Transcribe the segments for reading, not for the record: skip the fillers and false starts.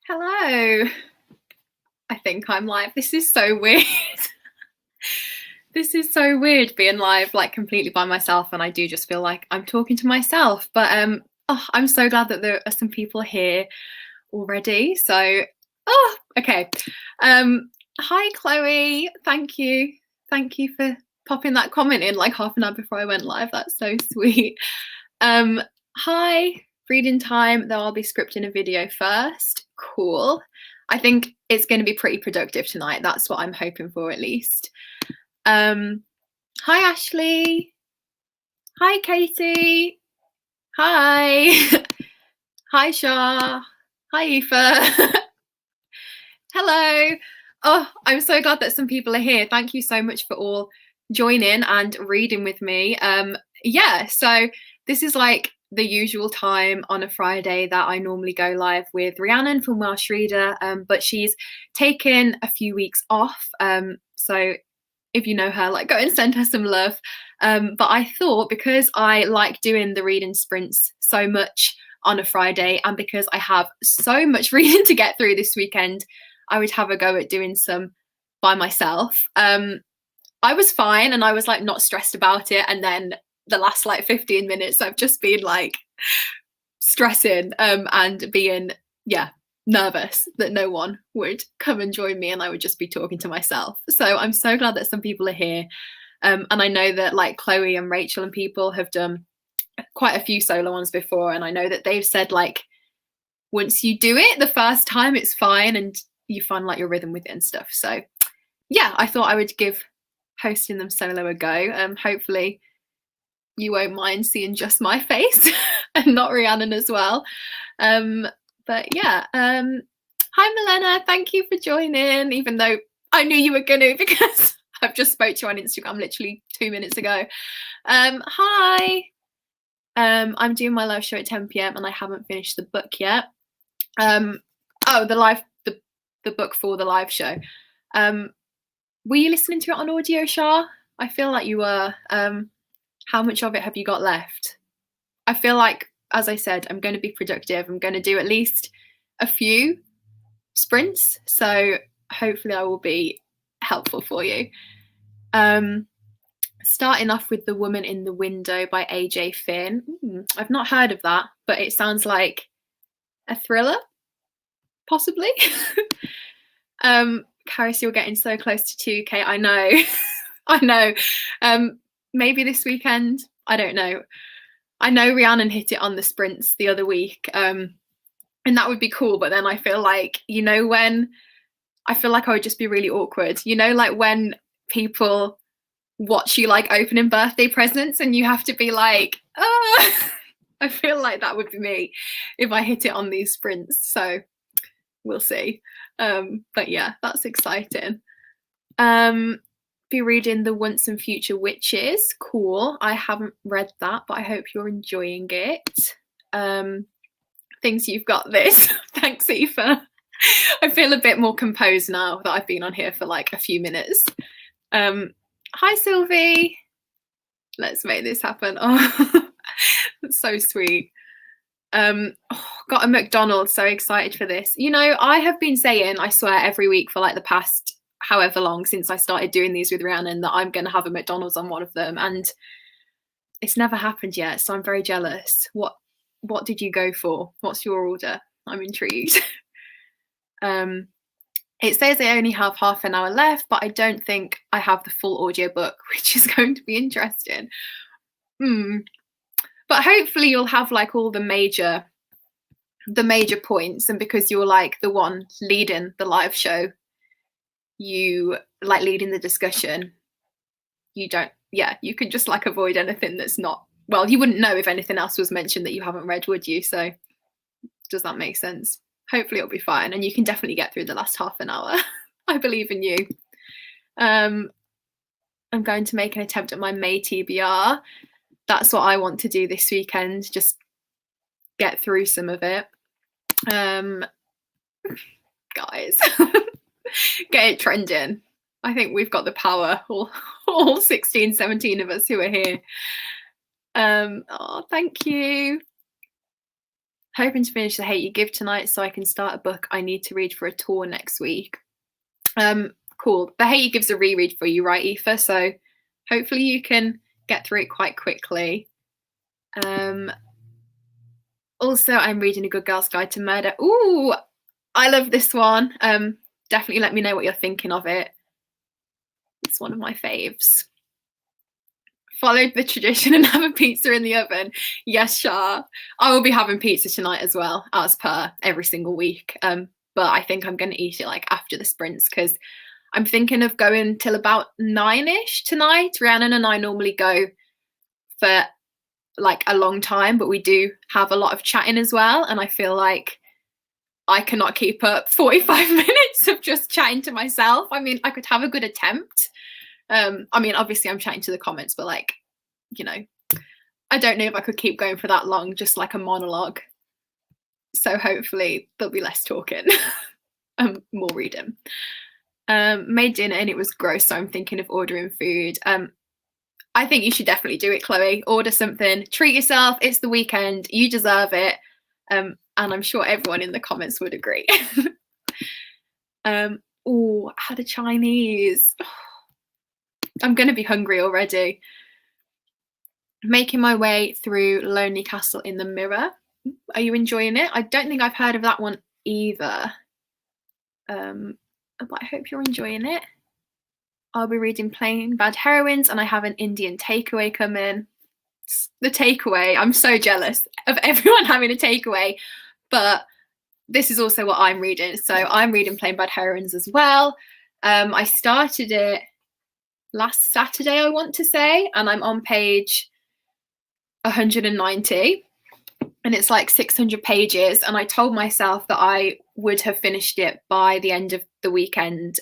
Hello. I think I'm live. This is so weird. This is so weird being live like completely by myself, and I do just feel like I'm talking to myself. But I'm so glad that there are some people here already. So okay. Hi Chloe. Thank you. Thank you for popping that comment in like half an hour before I went live. That's so sweet. Hi, reading time, though I'll be scripting a video first. Cool. I think it's going to be pretty productive tonight. That's what I'm hoping for, at least. Hi, Ashley. Hi, Katie. Hi. Hi, Shah. Hi, Aoife. Hello. Oh, I'm so glad that some people are here. Thank you so much for all joining and reading with me. Yeah, so this is like the usual time on a Friday that I normally go live with Rhiannon from Welsh Reader, but she's taken a few weeks off. So if you know her, like go and send her some love. But I thought because I like doing the reading sprints so much on a Friday, and because I have so much reading to get through this weekend, I would have a go at doing some by myself. I was fine and I was like not stressed about it. And then the last like 15 minutes, I've just been like stressing and being, nervous that no one would come and join me and I would just be talking to myself. So I'm so glad that some people are here. And I know that like Chloe and Rachel and people have done quite a few solo ones before. And I know that they've said like, once you do it the first time, it's fine and you find like your rhythm with it and stuff. So yeah, I thought I would give hosting them solo a go. Hopefully you won't mind seeing just my face and not Rhiannon as well. But yeah, hi Milena, thank you for joining, even though I knew you were gonna because I've just spoke to you on Instagram literally 2 minutes ago. Hi. I'm doing my live show at 10 p.m. and I haven't finished the book yet. The book for the live show. Were you listening to it on audio, Shah? I feel like you were. How much of it have you got left? I feel like, as I said, I'm going to be productive. I'm going to do at least a few sprints, so hopefully I will be helpful for you. Starting off with The Woman in the Window by AJ Finn. I've not heard of that, but it sounds like a thriller, possibly. Caris, you're getting so close to 2K. I know. I know. Maybe this weekend. I don't know. I know Rhiannon hit it on the sprints the other week. And that would be cool. But then I feel like, when I feel like I would just be really awkward, like when people watch you like opening birthday presents and you have to be like, oh, I feel like that would be me if I hit it on these sprints. So we'll see. But yeah, that's exciting. Be reading The Once and Future Witches. Cool. I haven't read that, but I hope you're enjoying it. Thinks you've got this. Thanks, Aoife. I feel a bit more composed now that I've been on here for like a few minutes. Hi, Sylvie. Let's make this happen. Oh, that's so sweet. Got a McDonald's, so excited for this. I have been saying, I swear, every week for like the past however long since I started doing these with Rhiannon that I'm going to have a McDonald's on one of them, and it's never happened yet, so I'm very jealous. What did you go for? What's your order? I'm intrigued. It says I only have half an hour left, but I don't think I have the full audiobook, which is going to be interesting. But hopefully you'll have like all the major points, and because you're like the one leading the live show, you like leading the discussion, you can just like avoid anything that's not, well, you wouldn't know if anything else was mentioned that you haven't read, would you? So does that make sense? Hopefully it'll be fine and you can definitely get through the last half an hour. I believe in you. I'm going to make an attempt at my May TBR. That's what I want to do this weekend, just get through some of it. Guys, get it trending. I think we've got the power, all 16, 17 of us who are here. Oh, thank you. Hoping to finish The Hate You Give tonight so I can start a book I need to read for a tour next week. Cool. The Hate You Give's a reread for you, right, Aoife? So hopefully you can get through it quite quickly. Also, I'm reading A Good Girl's Guide to Murder. Ooh, I love this one. Definitely let me know what you're thinking of it. It's one of my faves. Followed the tradition and have a pizza in the oven. Yes, Shah. I will be having pizza tonight as well, as per every single week. But I think I'm going to eat it like after the sprints because I'm thinking of going till about 9ish tonight. Rhiannon and I normally go for like a long time, but we do have a lot of chatting as well. And I feel like I cannot keep up 45 minutes of just chatting to myself. I mean, I could have a good attempt. I mean, obviously I'm chatting to the comments, but like, you know, I don't know if I could keep going for that long, just like a monologue. So hopefully there'll be less talking and more reading. Made dinner and it was gross, so I'm thinking of ordering food. I think you should definitely do it, Chloe. Order something, treat yourself. It's the weekend, you deserve it. And I'm sure everyone in the comments would agree. Oh, I had a Chinese. I'm going to be hungry already. Making my way through Lonely Castle in the Mirror. Are you enjoying it? I don't think I've heard of that one either. But I hope you're enjoying it. I'll be reading Plain Bad Heroines and I have an Indian takeaway coming. The takeaway, I'm so jealous of everyone having a takeaway, but this is also what I'm reading. So I'm reading Plain Bad Heroines as well. I started it last Saturday, I want to say, and I'm on page 190 and it's like 600 pages. And I told myself that I would have finished it by the end of the weekend,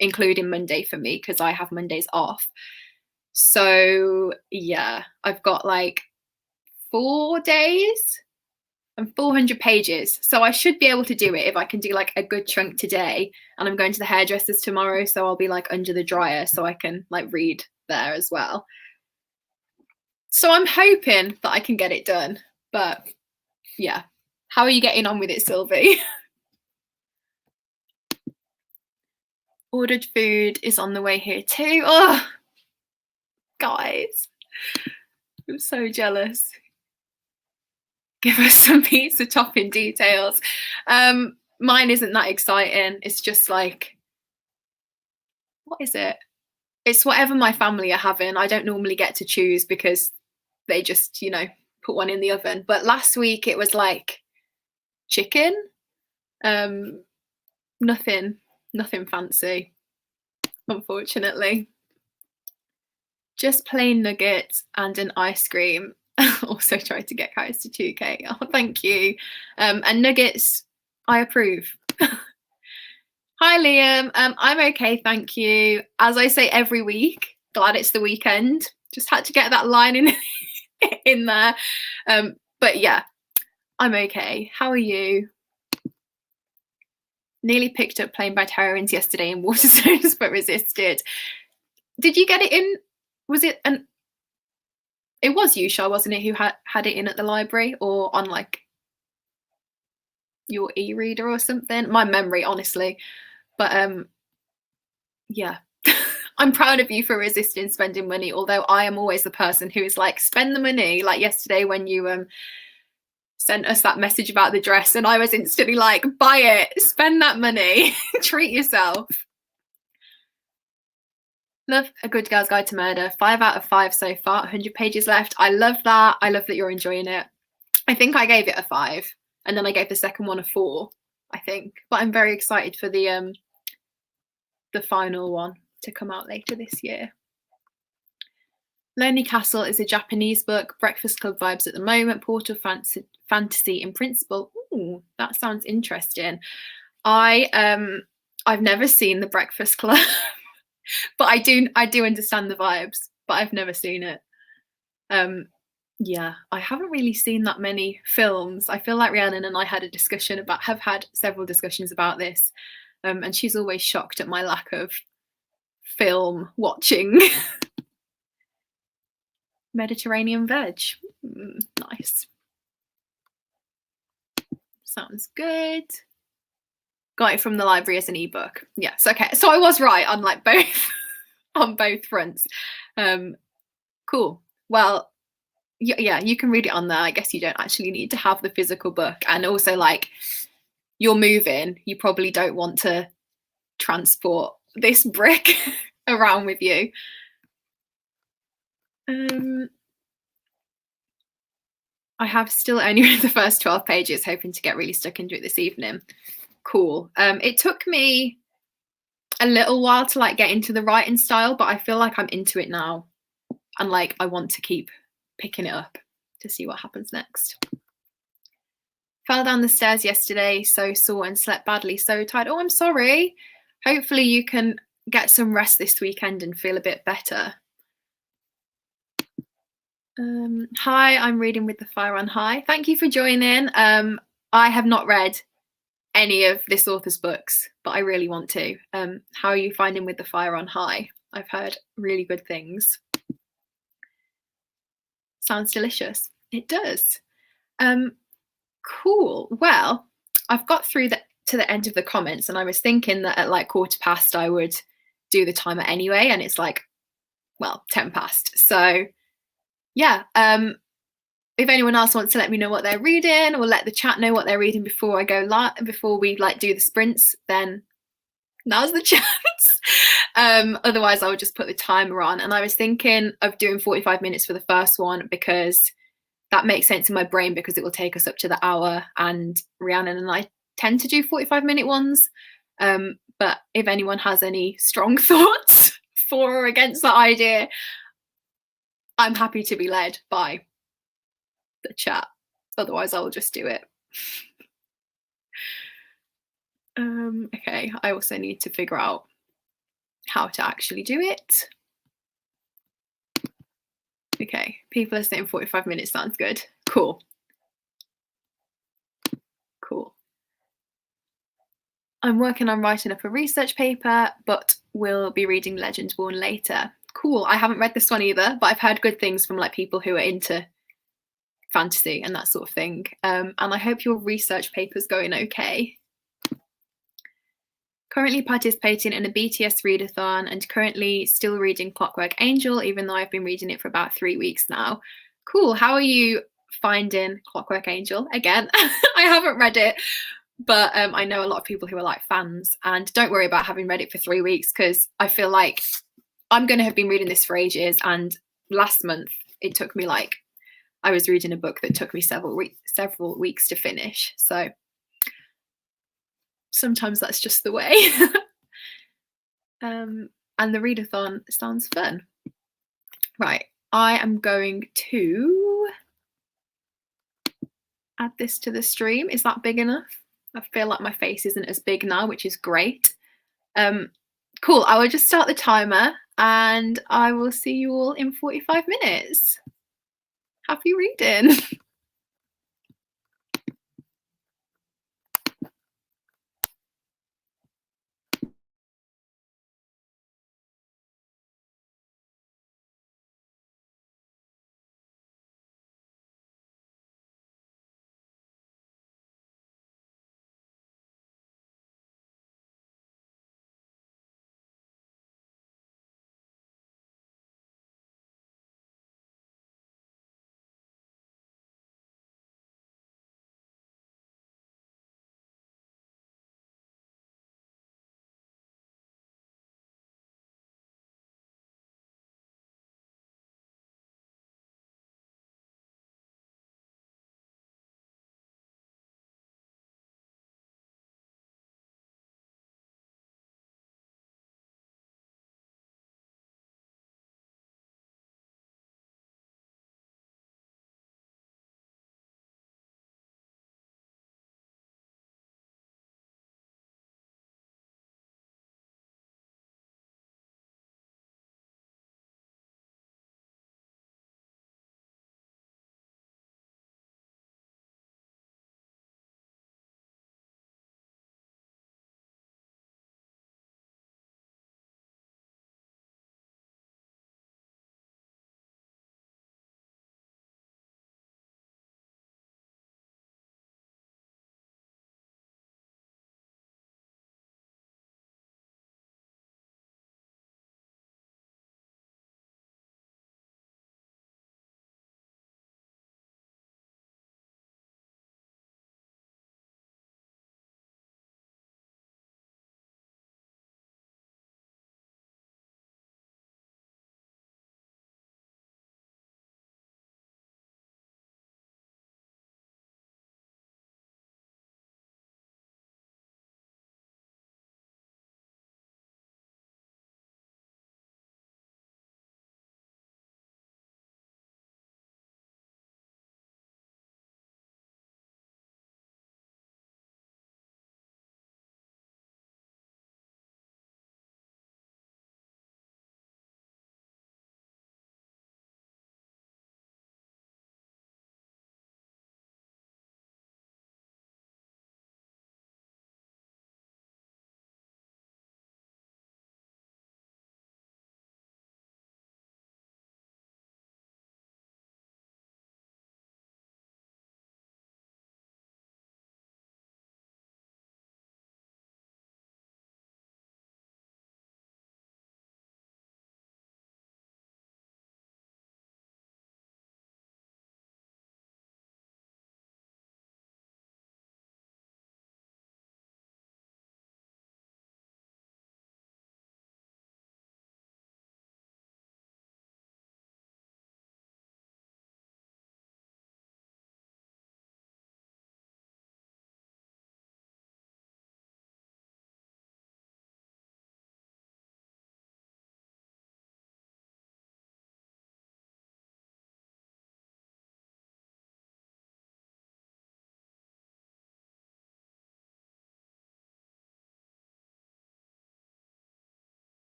including Monday for me, because I have Mondays off. So yeah, I've got like 4 days and 400 pages. So I should be able to do it if I can do like a good chunk today. And I'm going to the hairdressers tomorrow, so I'll be like under the dryer so I can like read there as well. So I'm hoping that I can get it done. But yeah, how are you getting on with it, Sylvie? Ordered food is on the way here too. Oh, guys, I'm so jealous. Give us some pizza topping details. Mine isn't that exciting. It's just like, what is it? It's whatever my family are having. I don't normally get to choose because they just, you know, put one in the oven. But last week it was like chicken. Nothing fancy, unfortunately. Just plain nuggets and an ice cream. Also tried to get carrots to 2k. Oh, thank you. And nuggets, I approve. Hi Liam, I'm okay, thank you. As I say every week, glad it's the weekend. Just had to get that line in there. But yeah, I'm okay. How are you? Nearly picked up Plain Bad Heroines yesterday in Waterstones, but resisted. Did you get it in? Was it an? It was you, Shah, wasn't it, who had it in at the library or on like your e-reader or something? My memory, honestly. But yeah. I'm proud of you for resisting spending money, although I am always the person who is like, spend the money. Like yesterday when you sent us that message about the dress and I was instantly like, buy it, spend that money, treat yourself. Love A Good Girl's Guide to Murder. 5 out of 5 so far, 100 pages left. I love that. I love that you're enjoying it. I think I gave it a 5 and then I gave the second one a 4, I think. But I'm very excited for the final one to come out later this year. Lonely Castle is a Japanese book. Breakfast Club vibes at the moment. Portal fantasy in principle. Ooh, that sounds interesting. I've never seen The Breakfast Club, but I do understand the vibes, but I've never seen it. Yeah, I haven't really seen that many films. I feel like Rhiannon and I have had several discussions about this, and she's always shocked at my lack of film watching. Mediterranean veg. Nice. Sounds good. Got it from the library as an ebook. Yes, okay. So I was right on like both on both fronts. Cool. Well, yeah, you can read it on there. I guess you don't actually need to have the physical book. And also, like, you're moving, you probably don't want to transport this brick around with you. I have still only read the first 12 pages, hoping to get really stuck into it this evening. Cool. It took me a little while to like get into the writing style, but I feel like I'm into it now, and like I want to keep picking it up to see what happens next. Fell down the stairs yesterday, so sore and slept badly, so tired. Oh, I'm sorry. Hopefully you can get some rest this weekend and feel a bit better. Hi, I'm reading with the fire on high. Thank you for joining. I have not read any of this author's books, but I really want to. How are you finding with the fire on high? I've heard really good things. Sounds delicious. It does. Cool. Well, I've got through to the end of the comments, and I was thinking that at like 1:15 I would do the timer anyway, and it's like, well, 10 past. So yeah, if anyone else wants to let me know what they're reading, or let the chat know what they're reading before I go live, before we like do the sprints, then now's the chance. Otherwise I would just put the timer on. And I was thinking of doing 45 minutes for the first one, because that makes sense in my brain, because it will take us up to the hour, and Rhiannon and I tend to do 45-minute ones. But if anyone has any strong thoughts for or against that idea, I'm happy to be led by the chat. Otherwise, I will just do it. Okay, I also need to figure out how to actually do it. Okay, people are saying 45 minutes sounds good. Cool. Cool. I'm working on writing up a research paper, but will be reading Legendborn later. Cool. I haven't read this one either, but I've heard good things from like people who are into fantasy and that sort of thing. And I hope your research paper's going okay. Currently participating in a BTS readathon, and currently still reading Clockwork Angel, even though I've been reading it for about 3 weeks now. Cool. How are you finding Clockwork Angel? Again, I haven't read it, but I know a lot of people who are like fans, and don't worry about having read it for 3 weeks, because I feel like I'm going to have been reading this for ages, and last month it took me like, I was reading a book that took me several weeks to finish. So sometimes that's just the way. And the readathon sounds fun. Right, I am going to add this to the stream. Is that big enough? I feel like my face isn't as big now, which is great. Cool, I will just start the timer, and I will see you all in 45 minutes. Happy reading.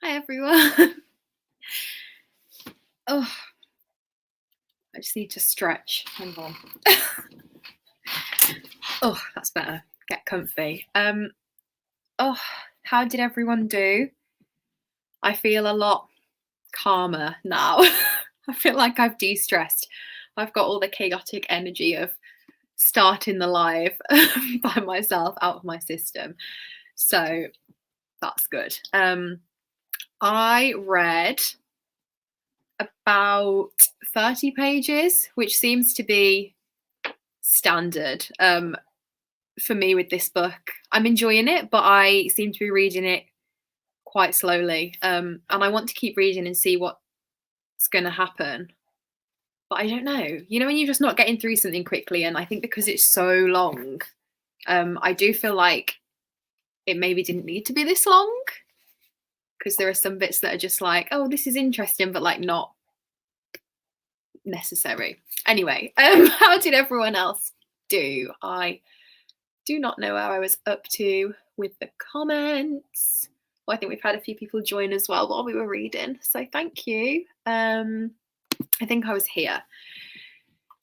Hi everyone. Oh, I just need to stretch. Hang on. Oh, that's better. Get comfy. Oh, how did everyone do? I feel a lot calmer now. I feel like I've de-stressed. I've got all the chaotic energy of starting the live by myself out of my system. So that's good. I read about 30 pages, which seems to be standard for me with this book. I'm enjoying it, but I seem to be reading it quite slowly. And I want to keep reading and see what's going to happen. But I don't know. You know, when you're just not getting through something quickly, and I think because it's so long, I do feel like it maybe didn't need to be this long, because there are some bits that are just like, oh, this is interesting, but like not necessary. Anyway, how did everyone else do? I do not know where I was up to with the comments. Well, I think we've had a few people join as well while we were reading, so thank you. I think I was here.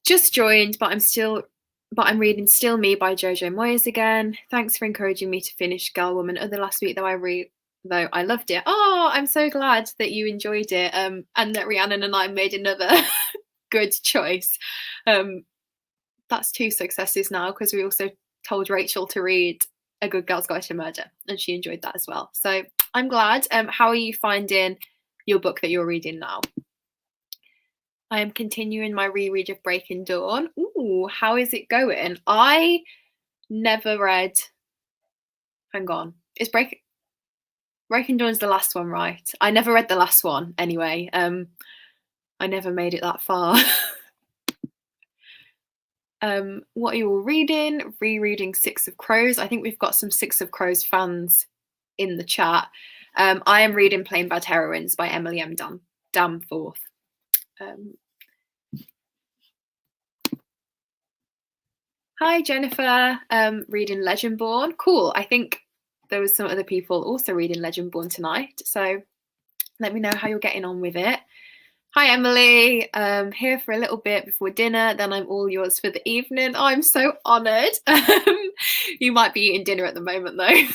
Just joined, but I'm reading Still Me by Jojo Moyes again. Thanks for encouraging me to finish Girl, Woman. Other last week though I loved it. Oh, I'm so glad that you enjoyed it, and that Rhiannon and I made another good choice. That's 2 successes now, because we also told Rachel to read A Good Girl's Guide to Murder, and she enjoyed that as well. So I'm glad. How are you finding your book that you're reading now? I am continuing my reread of Breaking Dawn. Ooh, how is it going? I never read. Hang on, is Breaking Dawn's the last one, right? I never read the last one anyway. I never made it that far. What are you all reading? Rereading Six of Crows. I think we've got some Six of Crows fans in the chat. I am reading Plain Bad Heroines by Emily M. Danforth. Hi, Jennifer. Reading Legendborn. Cool. I think there was some other people also reading Legendborn tonight. So let me know how you're getting on with it. Hi, Emily. Here for a little bit before dinner. Then I'm all yours for the evening. Oh, I'm so honoured. You might be eating dinner at the moment, though.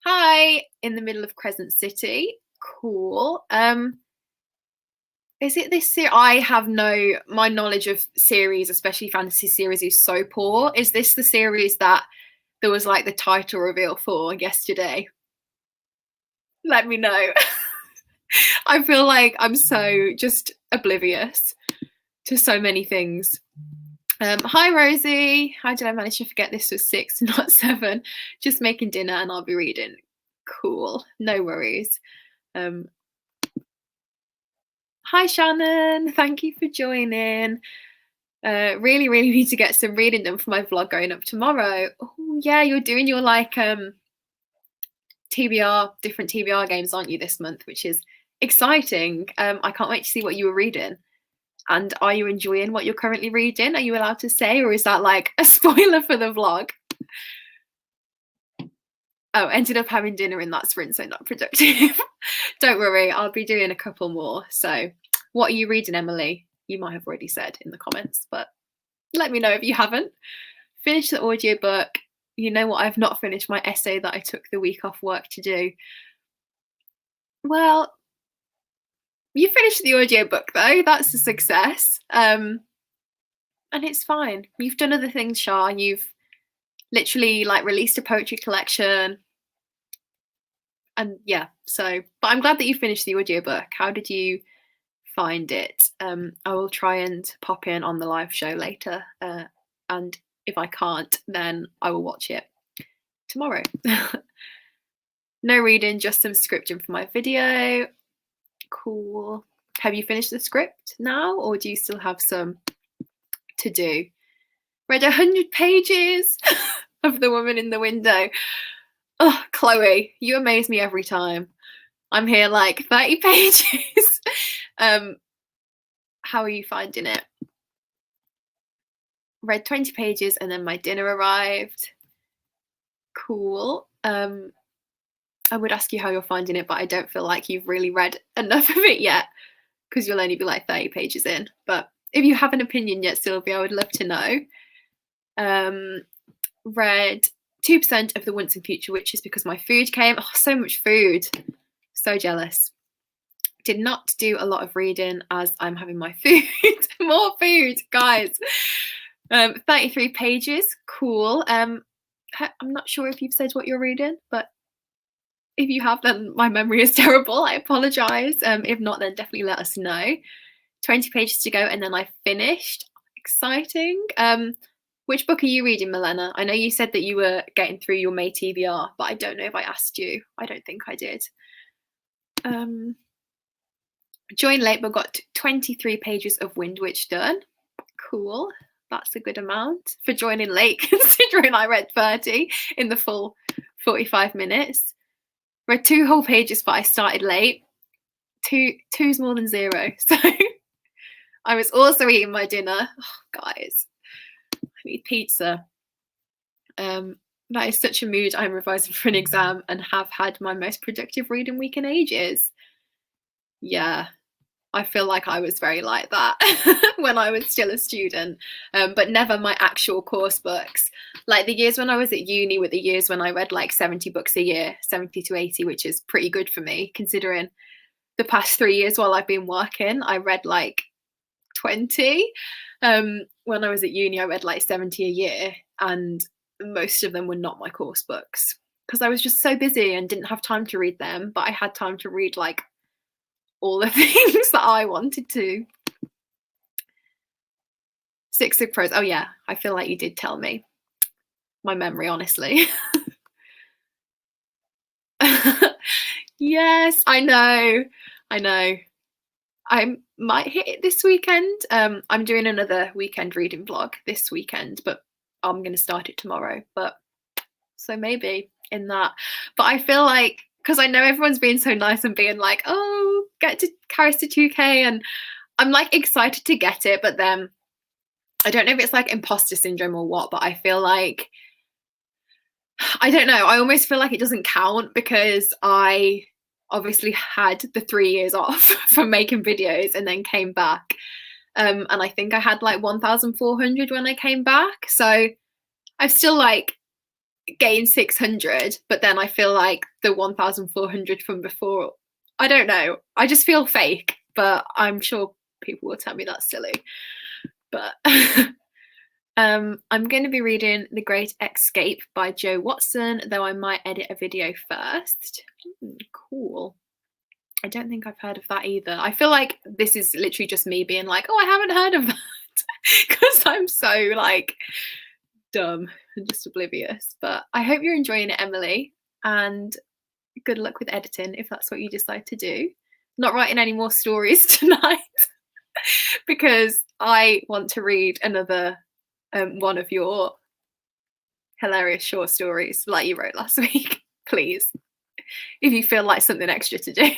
Hi. In the middle of Crescent City. Cool. Is it this series? I have my knowledge of series, especially fantasy series, is so poor. Is this the series that there was like the title reveal for yesterday? Let me know. I feel like I'm so just oblivious to so many things. Hi, Rosie. How did I manage to forget this was 6, not 7? Just making dinner and I'll be reading. Cool. No worries. Hi, Shannon. Thank you for joining. Really need to get some reading done for my vlog going up tomorrow. Oh, yeah, you're doing your like TBR, different TBR games, aren't you, this month, which is exciting. I can't wait to see what you were reading. And are you enjoying what you're currently reading? Are you allowed to say, or is that like a spoiler for the vlog? Oh, ended up having dinner in that sprint, so not productive. Don't worry, I'll be doing a couple more. So what are you reading, Emily? You might have already said in the comments, but let me know if you haven't. Finish the audiobook. You know what? I've not finished my essay that I took the week off work to do. Well, you finished the audiobook though. That's a success. And it's fine. You've done other things, Shah. You've literally like released a poetry collection. And yeah, so, but I'm glad that you finished the audiobook. How did you find it? I will try and pop in on the live show later. And if I can't, then I will watch it tomorrow. No reading, just some scripting for my video. Cool. Have you finished the script now, or do you still have some to do? Read 100 pages of The Woman in the Window. Oh, Chloe, you amaze me every time. I'm here like 30 pages. How are you finding it? Read 20 pages and then my dinner arrived. Cool. I would ask you how you're finding it, but I don't feel like you've really read enough of it yet, because you'll only be like 30 pages in. But if you have an opinion yet, Sylvia, I would love to know. Read 2% of the Once and Future Witches because my food came. Oh, so much food. So jealous. Did not do a lot of reading as I'm having my food. More food, guys. 33 pages. Cool. I'm not sure if you've said what you're reading, but if you have, then my memory is terrible. I apologise. If not, then definitely let us know. 20 pages to go, and then I finished. Exciting. Which book are you reading, Milena? I know you said that you were getting through your May TBR, but I don't know if I asked you. I don't think I did. Joined late, but got 23 pages of Wind Witch done. Cool. That's a good amount for joining late, considering I read 30 in the full 45 minutes. Read 2 whole pages, but I started late. Two's more than 0. So I was also eating my dinner. Oh, guys, I need pizza. That is such a mood. I'm revising for an exam and have had my most productive reading week in ages. Yeah, I feel like I was very like that when I was still a student, but never my actual course books. Like the years when I was at uni were the years when I read like 70 books a year, 70 to 80, which is pretty good for me considering the past 3 years while I've been working, I read like 20. When I was at uni, I read like 70 a year, and most of them were not my course books because I was just so busy and didn't have time to read them, but I had time to read like all the things that I wanted to. 6 of Crows. Oh yeah, I feel like you did tell me. My memory, honestly. Yes, I know. I might hit it this weekend. I'm doing another weekend reading vlog this weekend, but I'm going to start it tomorrow. But so maybe in that. But I feel like, because I know everyone's being so nice and being like, oh, get to Caris to 2K, and I'm like excited to get it, but then I don't know if it's like imposter syndrome or what, but I feel like, I don't know, I almost feel like it doesn't count because I obviously had the 3 years off from making videos and then came back. And I think I had like 1,400 when I came back. So I've still like gained 600, but then I feel like the 1,400 from before, I don't know, I just feel fake, but I'm sure people will tell me that's silly. But I'm going to be reading The Great Escape by Jo Watson, though I might edit a video first. Cool. I don't think I've heard of that either. I feel like this is literally just me being like, oh, I haven't heard of that, because I'm so like dumb and just oblivious. But I hope you're enjoying it, Emily, and good luck with editing if that's what you decide to do. Not writing any more stories tonight because I want to read another one of your hilarious short stories like you wrote last week, please, if you feel like something extra to do.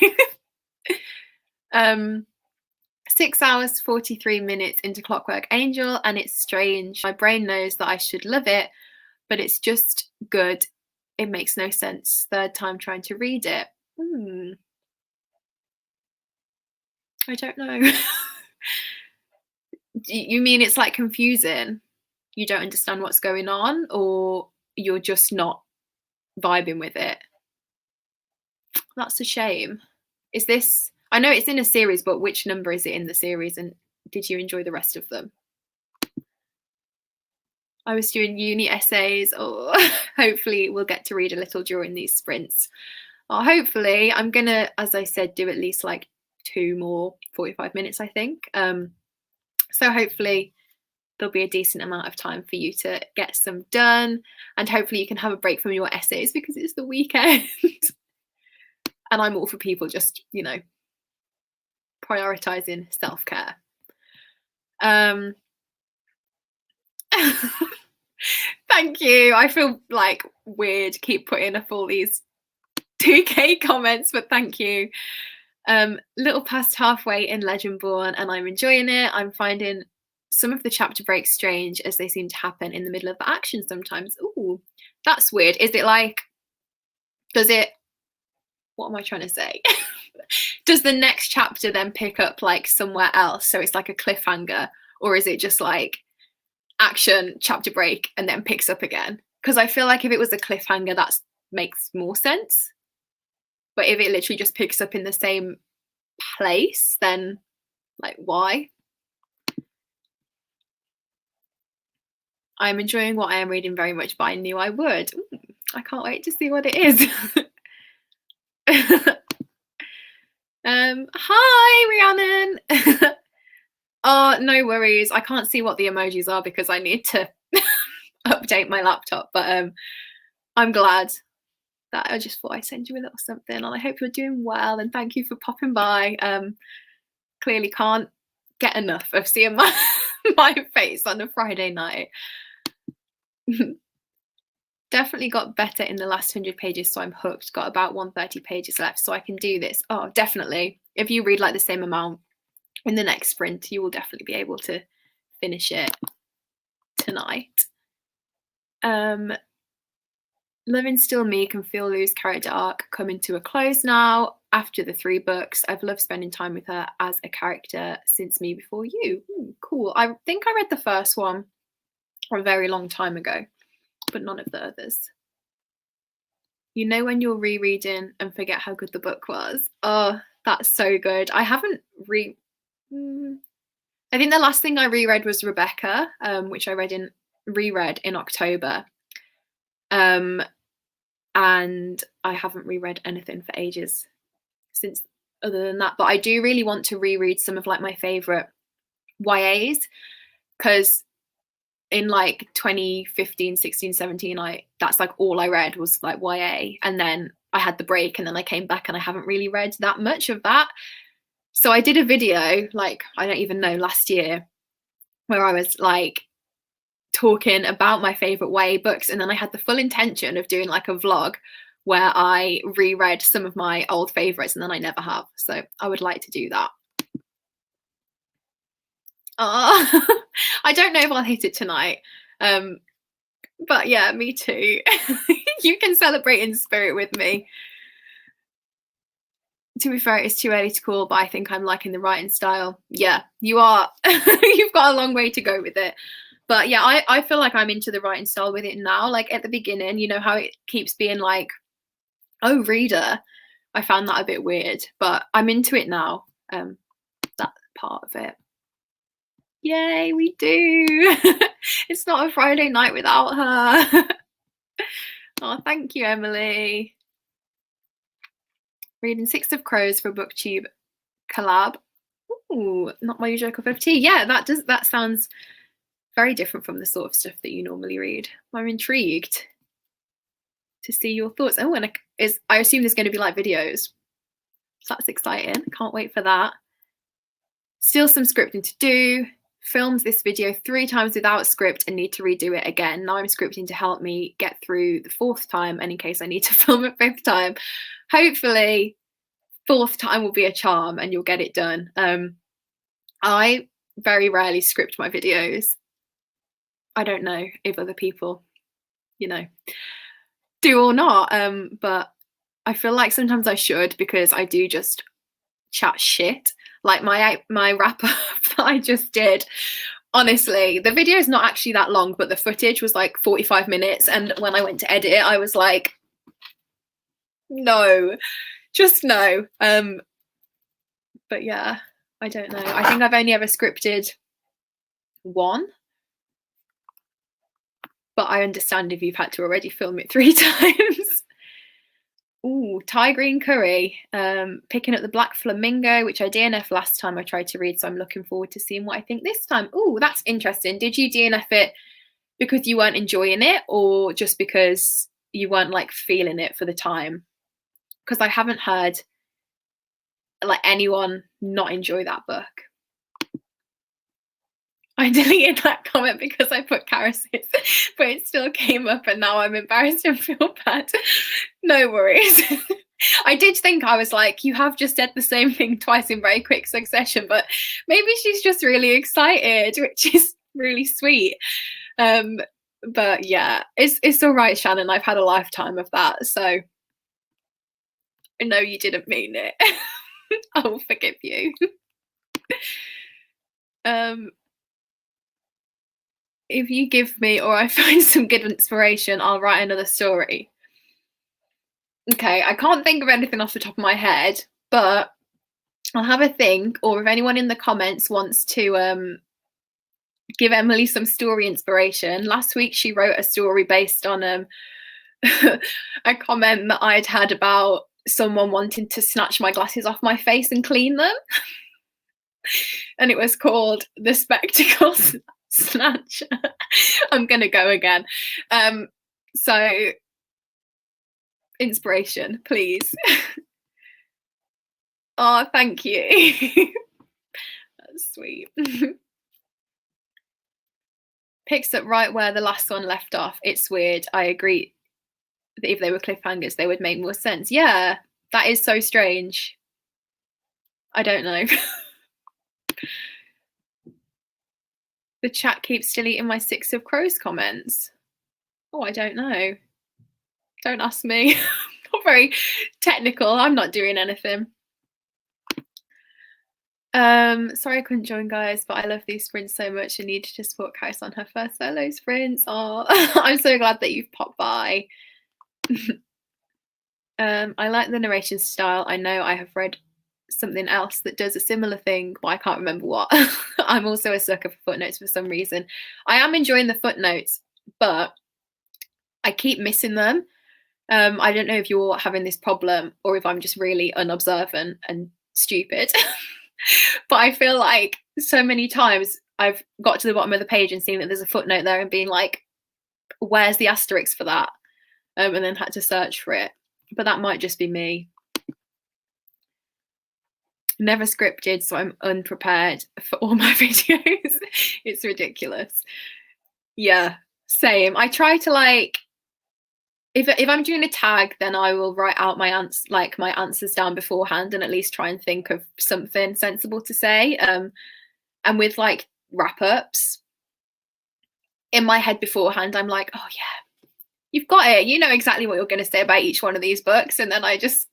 6 hours 43 minutes into Clockwork Angel, and it's strange. My brain knows that I should love it, but it's just good. It makes no sense. 3rd time trying to read it. I don't know. You mean it's like confusing? You don't understand what's going on, or you're just not vibing with it? That's a shame. Is this, I know it's in a series, but which number is it in the series, and did you enjoy the rest of them? I was doing uni essays. Oh, hopefully we'll get to read a little during these sprints. Hopefully I'm gonna, as I said, do at least like 2 more 45 minutes, I think. So hopefully there'll be a decent amount of time for you to get some done, and hopefully you can have a break from your essays because it's the weekend. And I'm all for people just, you know, prioritizing self-care. Thank you. I feel like weird keep putting up all these 2K comments, but thank you. Little past halfway in Legendborn, and I'm enjoying it. I'm finding some of the chapter breaks strange as they seem to happen in the middle of the action sometimes. Ooh, that's weird. Is it like, does it what am I trying to say? Does the next chapter then pick up like somewhere else? So it's like a cliffhanger, or is it just like action, chapter break, and then picks up again? Because I feel like if it was a cliffhanger, that makes more sense. But if it literally just picks up in the same place, then like why? I'm enjoying what I am reading very much, but I knew I would. Ooh, I can't wait to see what it is. Hi, Rhiannon. Oh, no worries. I can't see what the emojis are because I need to update my laptop, but I'm glad that I just thought I'd send you a little something, and I hope you're doing well, and thank you for popping by. Clearly can't get enough of seeing my my face on a Friday night. Definitely got better in the last 100 pages, so I'm hooked. Got about 130 pages left, so I can do this. Oh, definitely. If you read like the same amount in the next sprint, you will definitely be able to finish it tonight. Loving Still Me can feel Lou's character arc coming to a close now. After the 3 books, I've loved spending time with her as a character since Me Before You. Ooh, cool. I think I read the first one a very long time ago, but none of the others. You know when you're rereading and forget how good the book was? Oh, that's so good. I haven't I think the last thing I reread was Rebecca, which I reread in October. And I haven't reread anything for ages since other than that. But I do really want to reread some of like my favorite YAs, because in like 2015, 16, 17, that's like all I read was like YA, and then I had the break, and then I came back and I haven't really read that much of that. So I did a video, like, I don't even know, last year, where I was like talking about my favorite YA books, and then I had the full intention of doing like a vlog where I reread some of my old favorites, and then I never have. So I would like to do that. I don't know if I'll hit it tonight. But yeah, me too. You can celebrate in spirit with me. To be fair, it's too early to call, but I think I'm liking the writing style. Yeah, you are. You've got a long way to go with it. But yeah, I feel like I'm into the writing style with it now. Like at the beginning, you know how it keeps being like, oh, reader. I found that a bit weird, but I'm into it now. That part of it. Yay, we do. It's not a Friday night without her. Oh, thank you, Emily. Reading 6 of Crows for BookTube collab. Ooh, not my usual cup of tea. Yeah, that sounds very different from the sort of stuff that you normally read. I'm intrigued to see your thoughts. Oh, and I assume there's going to be like videos. So that's exciting. Can't wait for that. Still some scripting to do. Filmed this video 3 times without script and need to redo it again. Now I'm scripting to help me get through the 4th time, and in case I need to film a 5th time. Hopefully 4th time will be a charm and you'll get it done. I very rarely script my videos. I don't know if other people, you know, do or not, but I feel like sometimes I should, because I do just chat shit. Like my wrap up that I just did, honestly, the video is not actually that long, but the footage was like 45 minutes, and when I went to edit it, I was like, no, just no. But yeah, I don't know. I think I've only ever scripted 1, but I understand if you've had to already film it 3 times. Ooh, Thai green curry. Picking up the Black Flamingo, which I DNF last time I tried to read, so I'm looking forward to seeing what I think this time. Ooh, that's interesting. Did you DNF it because you weren't enjoying it, or just because you weren't like feeling it for the time? Because I haven't heard like anyone not enjoy that book. I deleted that comment because I put Caris's, but it still came up, and now I'm embarrassed and feel bad. No worries. I did think, I was like, you have just said the same thing twice in very quick succession, but maybe she's just really excited, which is really sweet. But yeah, it's all right, Shannon. I've had a lifetime of that, so No, you didn't mean it. I will forgive you. If you give me or I find some good inspiration, I'll write another story. Okay, I can't think of anything off the top of my head, but I'll have a think, or if anyone in the comments wants to give Emily some story inspiration. Last week she wrote a story based on a comment that I'd had about someone wanting to snatch my glasses off my face and clean them. And it was called The Spectacle Snatcher. I'm gonna go again. So inspiration, please. Oh, thank you. That's sweet. Picks up right where the last one left off. It's weird. I agree that if they were cliffhangers, they would make more sense. Yeah, that is so strange. I don't know. The chat keeps deleting my 6 of Crows comments. Oh, I don't know. Don't ask me. Not very technical. I'm not doing anything. Sorry I couldn't join, guys, but I love these sprints so much. I need to support Kais on her first solo sprints. Oh, I'm so glad that you've popped by. I like the narration style. I know I have read something else that does a similar thing, but I can't remember what. I'm also a sucker for footnotes for some reason. I am enjoying the footnotes, but I keep missing them. I don't know if you're having this problem or if I'm just really unobservant and stupid. But I feel like so many times I've got to the bottom of the page and seen that there's a footnote there and being like, where's the asterisk for that? And then had to search for it. But that might just be me. Never scripted, so I'm unprepared for all my videos. It's ridiculous. Yeah, same. I try to like, if I'm doing a tag, then I will write out my answers down beforehand and at least try and think of something sensible to say. And with like wrap ups, in my head beforehand, I'm like, oh yeah, you've got it. You know exactly what you're going to say about each one of these books, and then I just,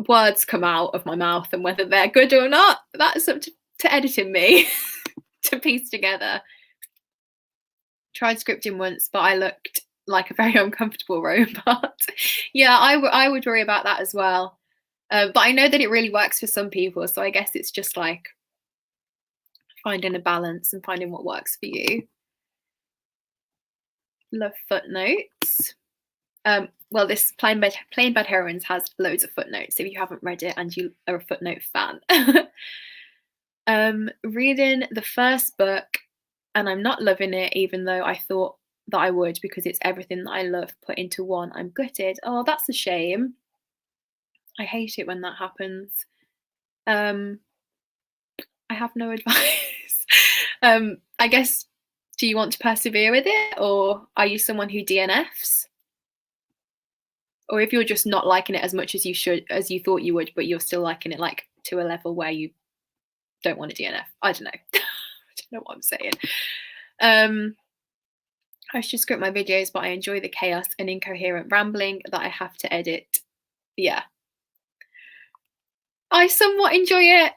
words come out of my mouth, and whether they're good or not, that's up to editing me to piece together. Tried scripting once, but I looked like a very uncomfortable robot. Yeah, I would worry about that as well. But I know that it really works for some people, so I guess it's just like finding a balance and finding what works for you. Love footnotes. Well, this Plain Bad Heroines has loads of footnotes if you haven't read it and you are a footnote fan. Reading the first book, and I'm not loving it, even though I thought that I would, because it's everything that I love put into one. I'm gutted. Oh, that's a shame. I hate it when that happens. I have no advice. I guess, do you want to persevere with it, or are you someone who DNFs? Or if you're just not liking it as much as you thought you would, but you're still liking it like to a level where you don't want to DNF. I don't know. I don't know what I'm saying. I should script my videos, but I enjoy the chaos and incoherent rambling that I have to edit. Yeah. I somewhat enjoy it.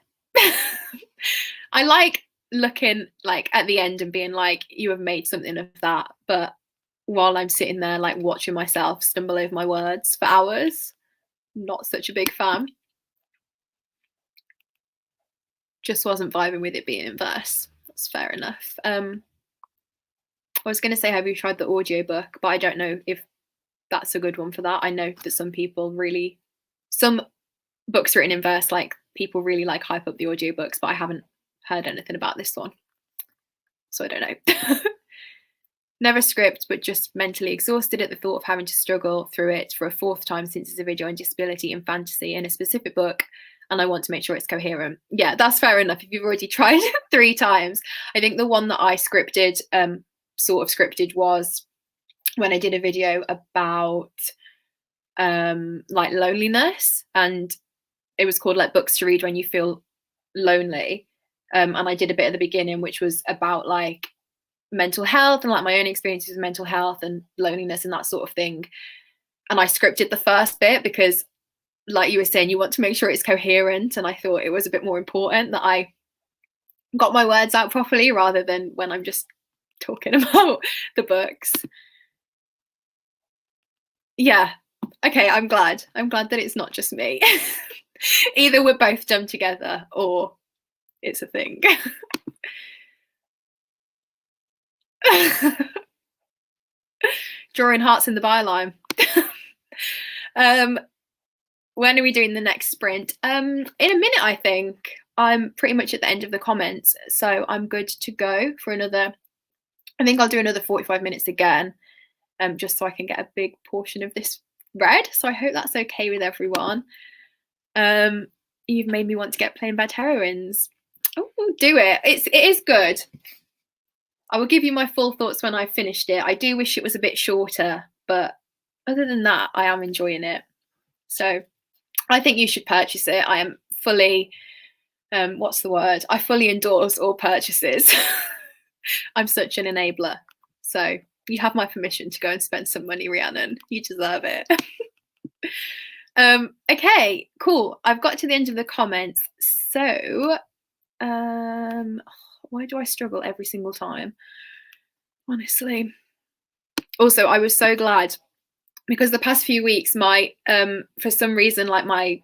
I like looking like at the end and being like, you have made something of that. But while I'm sitting there like watching myself stumble over my words for hours, not such a big fan. Just wasn't vibing with it being in verse. That's fair enough. I was going to say, have you tried the audiobook? But I don't know if that's a good one for that. I know that some books written in verse, like people really like hype up the audiobooks, but I haven't heard anything about this one. So I don't know. Never script, but just mentally exhausted at the thought of having to struggle through it for a 4th time since it's a video on disability and fantasy in a specific book. And I want to make sure it's coherent. Yeah, that's fair enough. If you've already tried 3 times. I think the one that I scripted, was when I did a video about like loneliness, and it was called like books to read when you feel lonely. And I did a bit at the beginning, which was about like mental health and like my own experiences with mental health and loneliness and that sort of thing. and I scripted the first bit because, like you were saying, you want to make sure it's coherent, and I thought it was a bit more important that I got my words out properly rather than when I'm just talking about the books. Yeah. Okay, I'm glad. I'm glad that it's not just me. Either we're both dumb together or it's a thing. Drawing hearts in the byline. um, when are we doing the next sprint? In a minute, I think. I'm pretty much at the end of the comments, so I'm good to go for another. I think I'll do another 45 minutes again, just so I can get a big portion of this read. So I hope that's okay with everyone. You've made me want to get Plain Bad Heroines. Oh, do it. It is good. I will give you my full thoughts when I've finished it. I do wish it was a bit shorter, but other than that, I am enjoying it. So I think you should purchase it. I am fully, what's the word? I fully endorse all purchases. I'm such an enabler. So you have my permission to go and spend some money, Rhiannon. You deserve it. Okay, cool. I've got to the end of the comments. So, why do I struggle every single time? Honestly. Also, I was so glad because the past few weeks, my for some reason, like my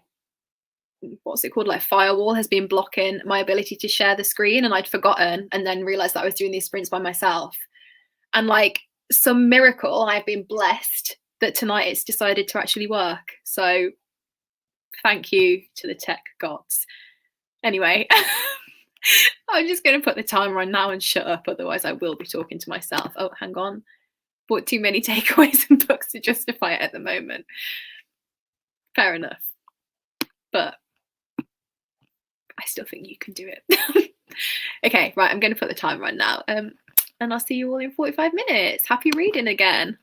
what's it called, like firewall has been blocking my ability to share the screen, and I'd forgotten, and then realized that I was doing these sprints by myself. And like some miracle, I've been blessed that tonight it's decided to actually work. So thank you to the tech gods. Anyway, I'm just going to put the timer on now and shut up. Otherwise, I will be talking to myself. Oh, hang on. Bought too many takeaways and books to justify it at the moment. Fair enough. But I still think you can do it. Okay, right. I'm going to put the timer on now. And I'll see you all in 45 minutes. Happy reading again.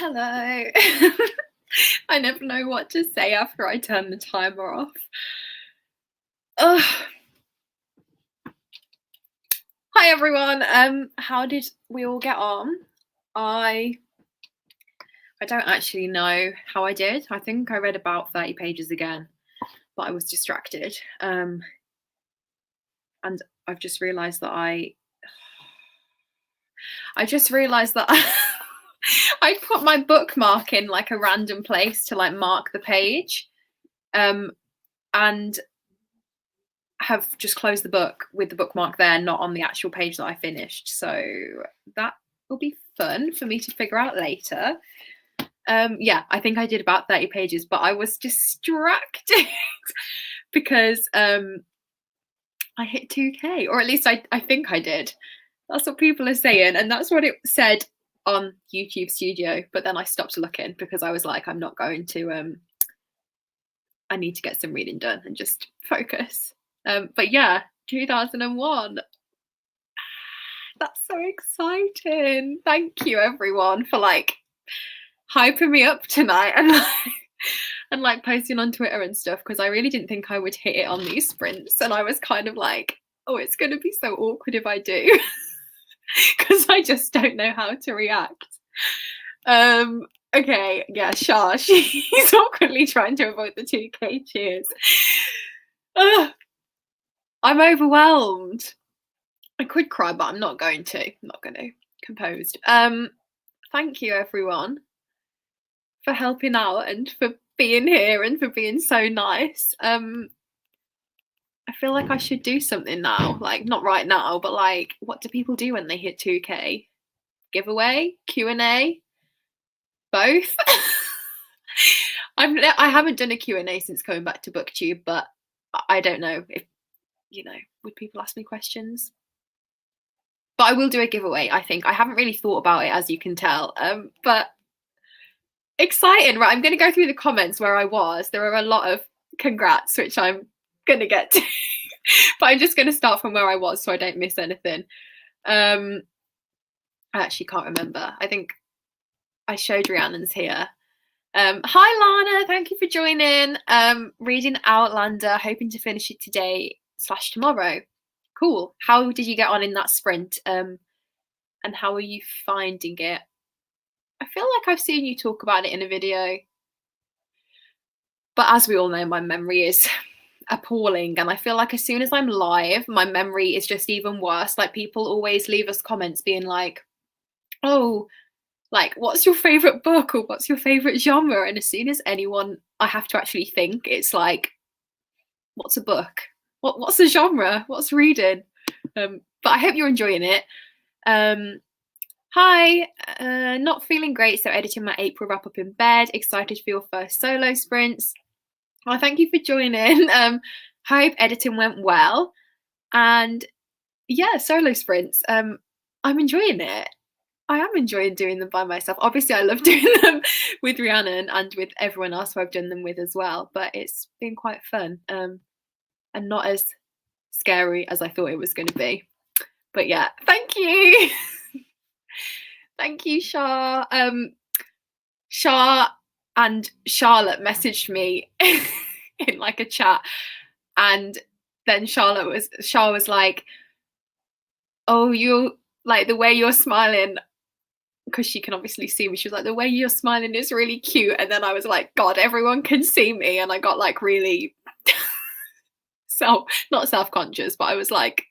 Hello. I never know what to say after I turn the timer off. Ugh. Hi everyone. How did we all get on? I don't actually know how I did. I think I read about 30 pages again, but I was distracted. And I've just realised that I I put my bookmark in like a random place to like mark the page, and have just closed the book with the bookmark there, not on the actual page that I finished. So that will be fun for me to figure out later. Yeah, I think I did about 30 pages, but I was distracted because I hit 2K, or at least I think I did. That's what people are saying, and that's what it said on YouTube Studio. But then I stopped looking because I was like, I'm not going to. I need to get some reading done and just focus. But yeah, 2001. That's so exciting. Thank you everyone for like hyping me up tonight and like posting on Twitter and stuff, because I really didn't think I would hit it on these sprints, and I was kind of like, oh, it's going to be so awkward if I do, because I just don't know how to react. Okay, yeah, Shah, she's awkwardly trying to avoid the 2K cheers. I'm overwhelmed. I could cry, but I'm not going to. I'm not going to. Composed. Thank you everyone for helping out and for being here and for being so nice. I feel like I should do something now, like not right now, but like, what do people do when they hit 2K? Giveaway? Q&A? Both? I haven't done a Q&A since coming back to BookTube, but I don't know if, would people ask me questions? But I will do a giveaway, I think. I haven't really thought about it, as you can tell, but exciting. Right, I'm going to go through the comments where I was. There are a lot of congrats, which I'm going to get to. But I'm just going to start from where I was so I don't miss anything. I actually can't remember. I think I showed Rhiannon's here. Hi Lana, thank you for joining. Reading Outlander, hoping to finish it today/tomorrow. Cool. How did you get on in that sprint? And how are you finding it? I feel like I've seen you talk about it in a video, but as we all know, my memory is appalling, and I feel like as soon as I'm live, my memory is just even worse. Like, people always leave us comments being like, oh, like, what's your favorite book, or what's your favorite genre? And as soon as I have to actually think, it's like, what's a book? What's a genre? What's reading? But I hope you're enjoying it. Hi, not feeling great, so editing my April wrap up in bed. Excited for your first solo sprints. Well, thank you for joining. Hope editing went well. And yeah, solo sprints. I'm enjoying it. I am enjoying doing them by myself. Obviously, I love doing them with Rhiannon and with everyone else who I've done them with as well. But it's been quite fun, and not as scary as I thought it was going to be. But yeah, thank you. Thank you, Shah. Shah and Charlotte messaged me in like a chat, and then Shah was like, oh, you like the way you're smiling, because she can obviously see me. She was like, the way you're smiling is really cute. And then I was like, God, everyone can see me. And I got like really not self-conscious, but I was like,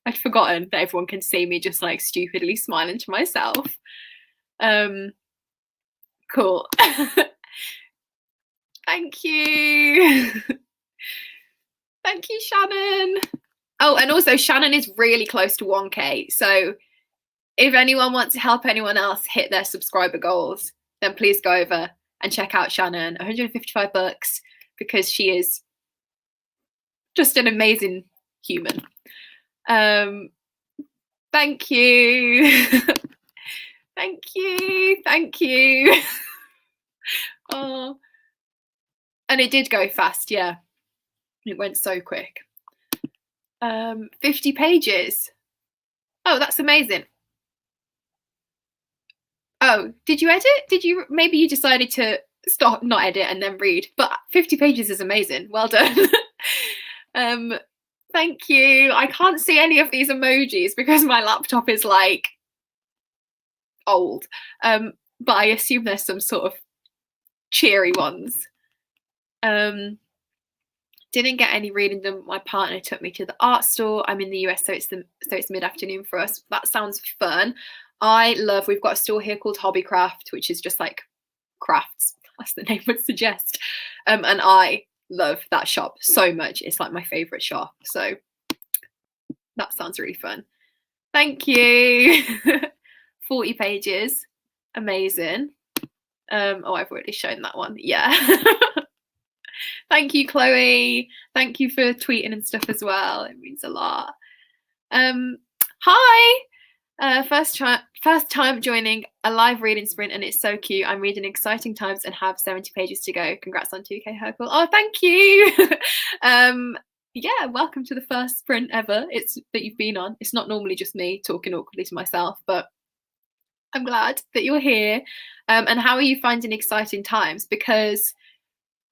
I'd forgotten that everyone can see me just like stupidly smiling to myself. Cool. Thank you. Thank you, Shannon. Oh, and also Shannon is really close to 1K. So if anyone wants to help anyone else hit their subscriber goals, then please go over and check out Shannon. 155 books, because she is just an amazing human. Thank you. Thank you. Thank you. Oh, and it did go fast. Yeah, it went so quick. 50 pages. Oh, that's amazing. Oh, did you edit? Maybe you decided to stop, not edit, and then read? But 50 pages is amazing. Well done. Thank you. I can't see any of these emojis because my laptop is like old. But I assume there's some sort of cheery ones. Didn't get any reading done. My partner took me to the art store. I'm in the US, so it's mid-afternoon for us. That sounds fun. We've got a store here called Hobbycraft, which is just like crafts, as the name would suggest. And I love that shop so much. It's like my favorite shop. So that sounds really fun. Thank you. 40 pages. Amazing. Oh, I've already shown that one. Yeah. Thank you, Chloe. Thank you for tweeting and stuff as well. It means a lot. Hi. First time joining a live reading sprint, and it's so cute. I'm reading Exciting Times and have 70 pages to go. Congrats on 2K Hercule. Oh, thank you. Yeah, welcome to the first sprint ever that you've been on. It's not normally just me talking awkwardly to myself, but I'm glad that you're here. And how are you finding Exciting Times? Because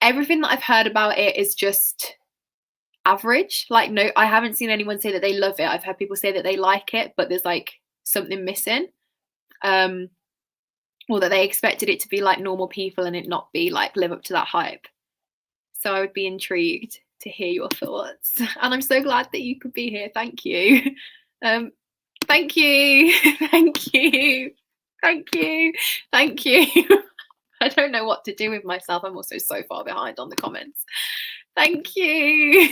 everything that I've heard about it is just average. Like, no, I haven't seen anyone say that they love it. I've heard people say that they like it, but there's like something missing. Or that they expected it to be like normal people and it not be like live up to that hype. So I would be intrigued to hear your thoughts. And I'm so glad that you could be here. Thank you. Thank you. Thank you. Thank you. Thank you. I don't know what to do with myself. I'm also so far behind on the comments. Thank you.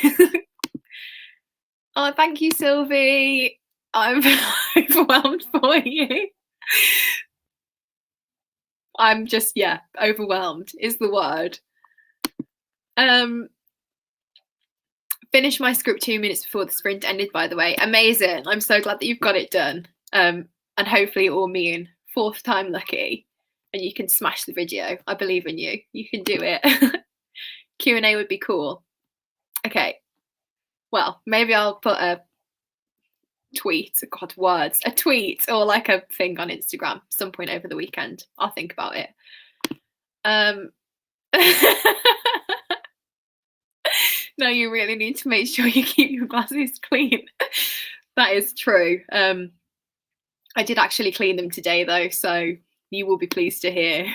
Oh, thank you, Sylvie. I'm overwhelmed for you. I'm just, yeah, overwhelmed is the word. Finished my script 2 minutes before the sprint ended, by the way. Amazing. I'm so glad that you've got it done. And hopefully it will mean 4th time lucky and you can smash the video. I believe in you. You can do it. Q&A would be cool. Okay. Well, maybe I'll put a tweet, God, words, a tweet or like a thing on Instagram some point over the weekend. I'll think about it. No, you really need to make sure you keep your glasses clean. That is true. I did actually clean them today though, so you will be pleased to hear.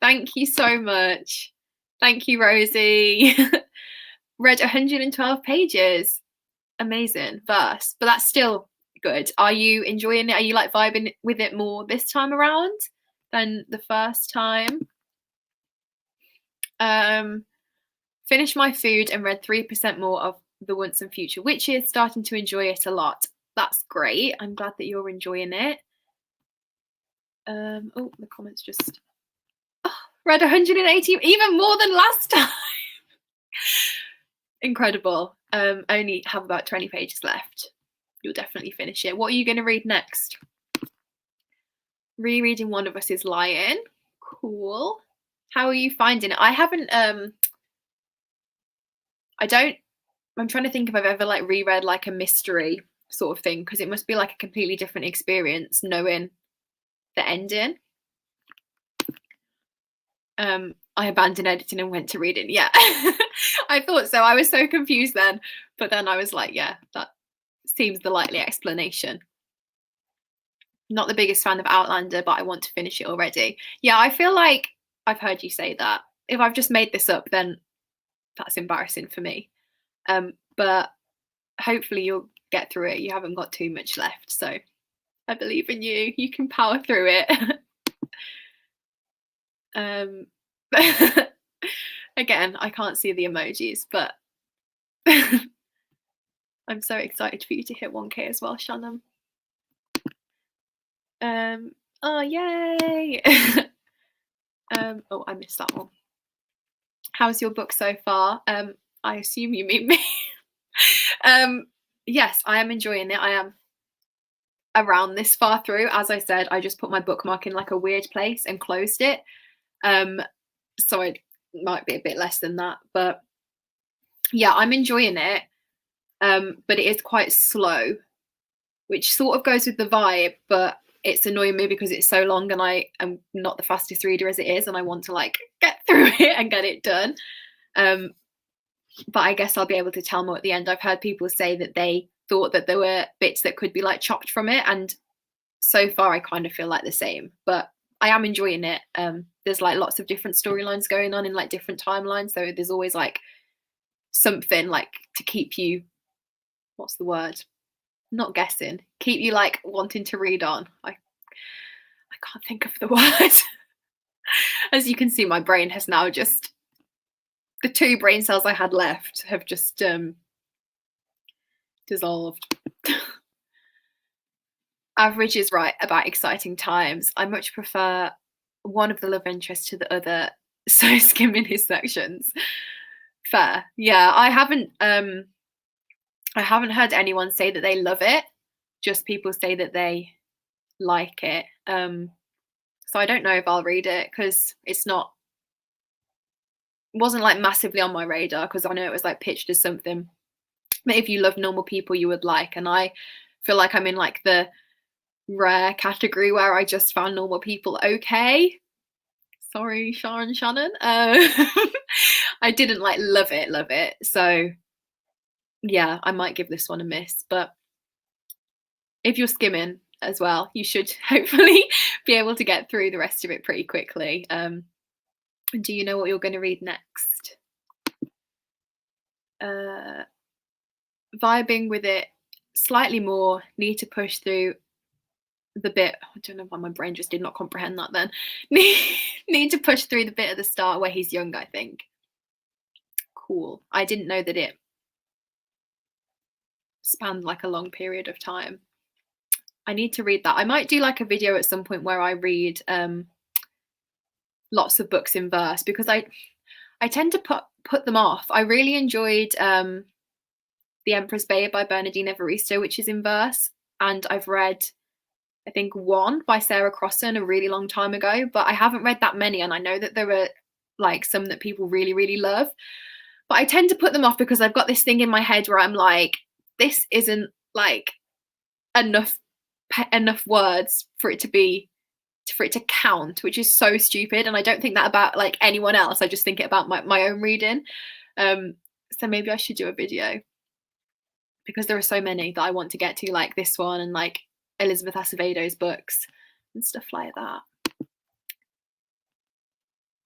Thank you so much. Thank you, Rosie. Read 112 pages. Amazing verse, but that's still good. Are you enjoying it? Are you like vibing with it more this time around than the first time? Finished my food and read 3% more of The Once and Future Witches, starting to enjoy it a lot. That's great. I'm glad that you're enjoying it. Oh, the comments just... Oh, read 180, even more than last time. Incredible. Only have about 20 pages left. You'll definitely finish it. What are you going to read next? Rereading One of Us is Lying. Cool. How are you finding it? I haven't... I'm trying to think if I've ever like reread like a mystery sort of thing, because it must be like a completely different experience knowing the ending. I abandoned editing and went to reading. Yeah, I thought so. I was so confused then, but then I was like, yeah, that seems the likely explanation. Not the biggest fan of Outlander, but I want to finish it already. Yeah, I feel like I've heard you say that. If I've just made this up, then that's embarrassing for me. But hopefully you'll get through it. You haven't got too much left, so I believe in you. You can power through it. Again, I can't see the emojis, but I'm so excited for you to hit 1K as well, Shannon. Oh, yay. Oh, I missed that one. How's your book so far? I assume you mean me. Yes, I am enjoying it. I am around this far through. As I said, I just put my bookmark in like a weird place and closed it. So it might be a bit less than that, but yeah, I'm enjoying it. But it is quite slow, which sort of goes with the vibe, but it's annoying me because it's so long and I am not the fastest reader as it is, and I want to like get through it and get it done. But I guess I'll be able to tell more at the end. I've heard people say that they thought that there were bits that could be like chopped from it, and so far I kind of feel like the same, but I am enjoying it. There's like lots of different storylines going on in like different timelines, so there's always like something like to keep you, what's the word, not guessing, keep you like wanting to read on. I can't think of the word. As you can see, my brain has now just, the 2 brain cells I had left have just dissolved. Average is right about exciting times. I much prefer one of the love interests to the other, so skimming his sections. Fair. Yeah, I haven't heard anyone say that they love it. Just people say that they like it. So I don't know if I'll read it because wasn't like massively on my radar, because I know it was like pitched as something that if you love normal people you would like, and I feel like I'm in like the rare category where I just found normal people okay. Sorry, Shannon. I didn't like love it. So yeah, I might give this one a miss. But if you're skimming as well, you should hopefully be able to get through the rest of it pretty quickly. Do you know what you're going to read next? Vibing with it slightly more, need to push through the bit, I don't know why my brain just did not comprehend that then. Need to push through the bit at the start where he's young, I think. Cool. I didn't know that it spanned like a long period of time. I need to read that. I might do like a video at some point where I read lots of books in verse, because I tend to put them off. I really enjoyed The Emperor's Babe by Bernardine Evaristo, which is in verse, and I've read I think one by Sarah Crossan a really long time ago, but I haven't read that many, and I know that there are like some that people really, really love, but I tend to put them off because I've got this thing in my head where I'm like, this isn't like enough words for it to count, which is so stupid, and I don't think that about like anyone else. I just think it about my own reading. So maybe I should do a video, because there are so many that I want to get to, like this one and like Elizabeth Acevedo's books and stuff like that.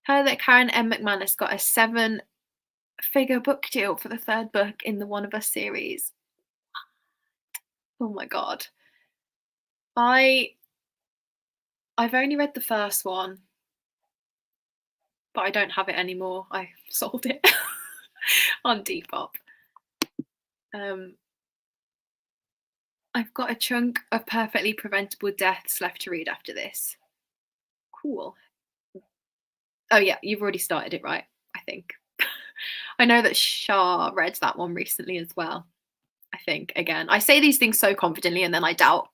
Heard that Karen M. McManus got a 7-figure book deal for the 3rd book in the One of Us series. Oh my god. I've only read the first one, but I don't have it anymore. I sold it on Depop. I've got a chunk of Perfectly Preventable Deaths left to read after this. Cool. Oh yeah, you've already started it, right? I think. I know that Shah read that one recently as well. I think, again, I say these things so confidently and then I doubt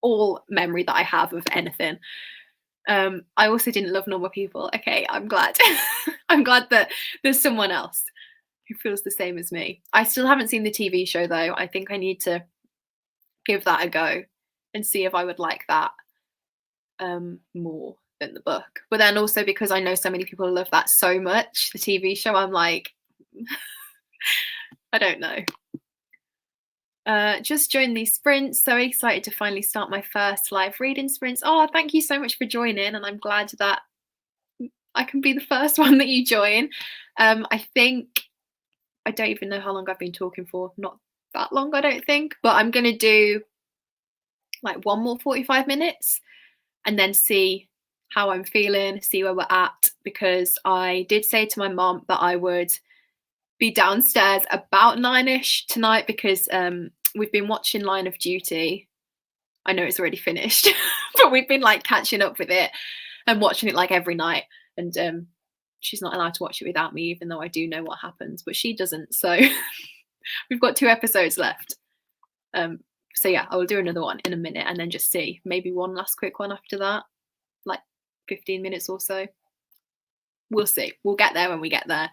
all memory that I have of anything. I also didn't love Normal People. Okay, I'm glad. I'm glad that there's someone else who feels the same as me. I still haven't seen the TV show though. I think I need to give that a go and see if I would like that more than the book. But then also because I know so many people love that so much, the TV show, I'm like, I don't know. Just joined these sprints. So excited to finally start my first live reading sprints. Oh, thank you so much for joining, and I'm glad that I can be the first one that you join. I think, I don't even know how long I've been talking for. Not that long, I don't think, but I'm going to do like one more 45 minutes and then see how I'm feeling, see where we're at, because I did say to my mom that I would be downstairs about 9ish tonight, because we've been watching Line of Duty. I know it's already finished, but we've been like catching up with it and watching it like every night, and she's not allowed to watch it without me, even though I do know what happens, but she doesn't, so we've got 2 episodes left. So yeah, I will do another one in a minute and then just see, maybe one last quick one after that, like 15 minutes or so. We'll see. We'll get there when we get there.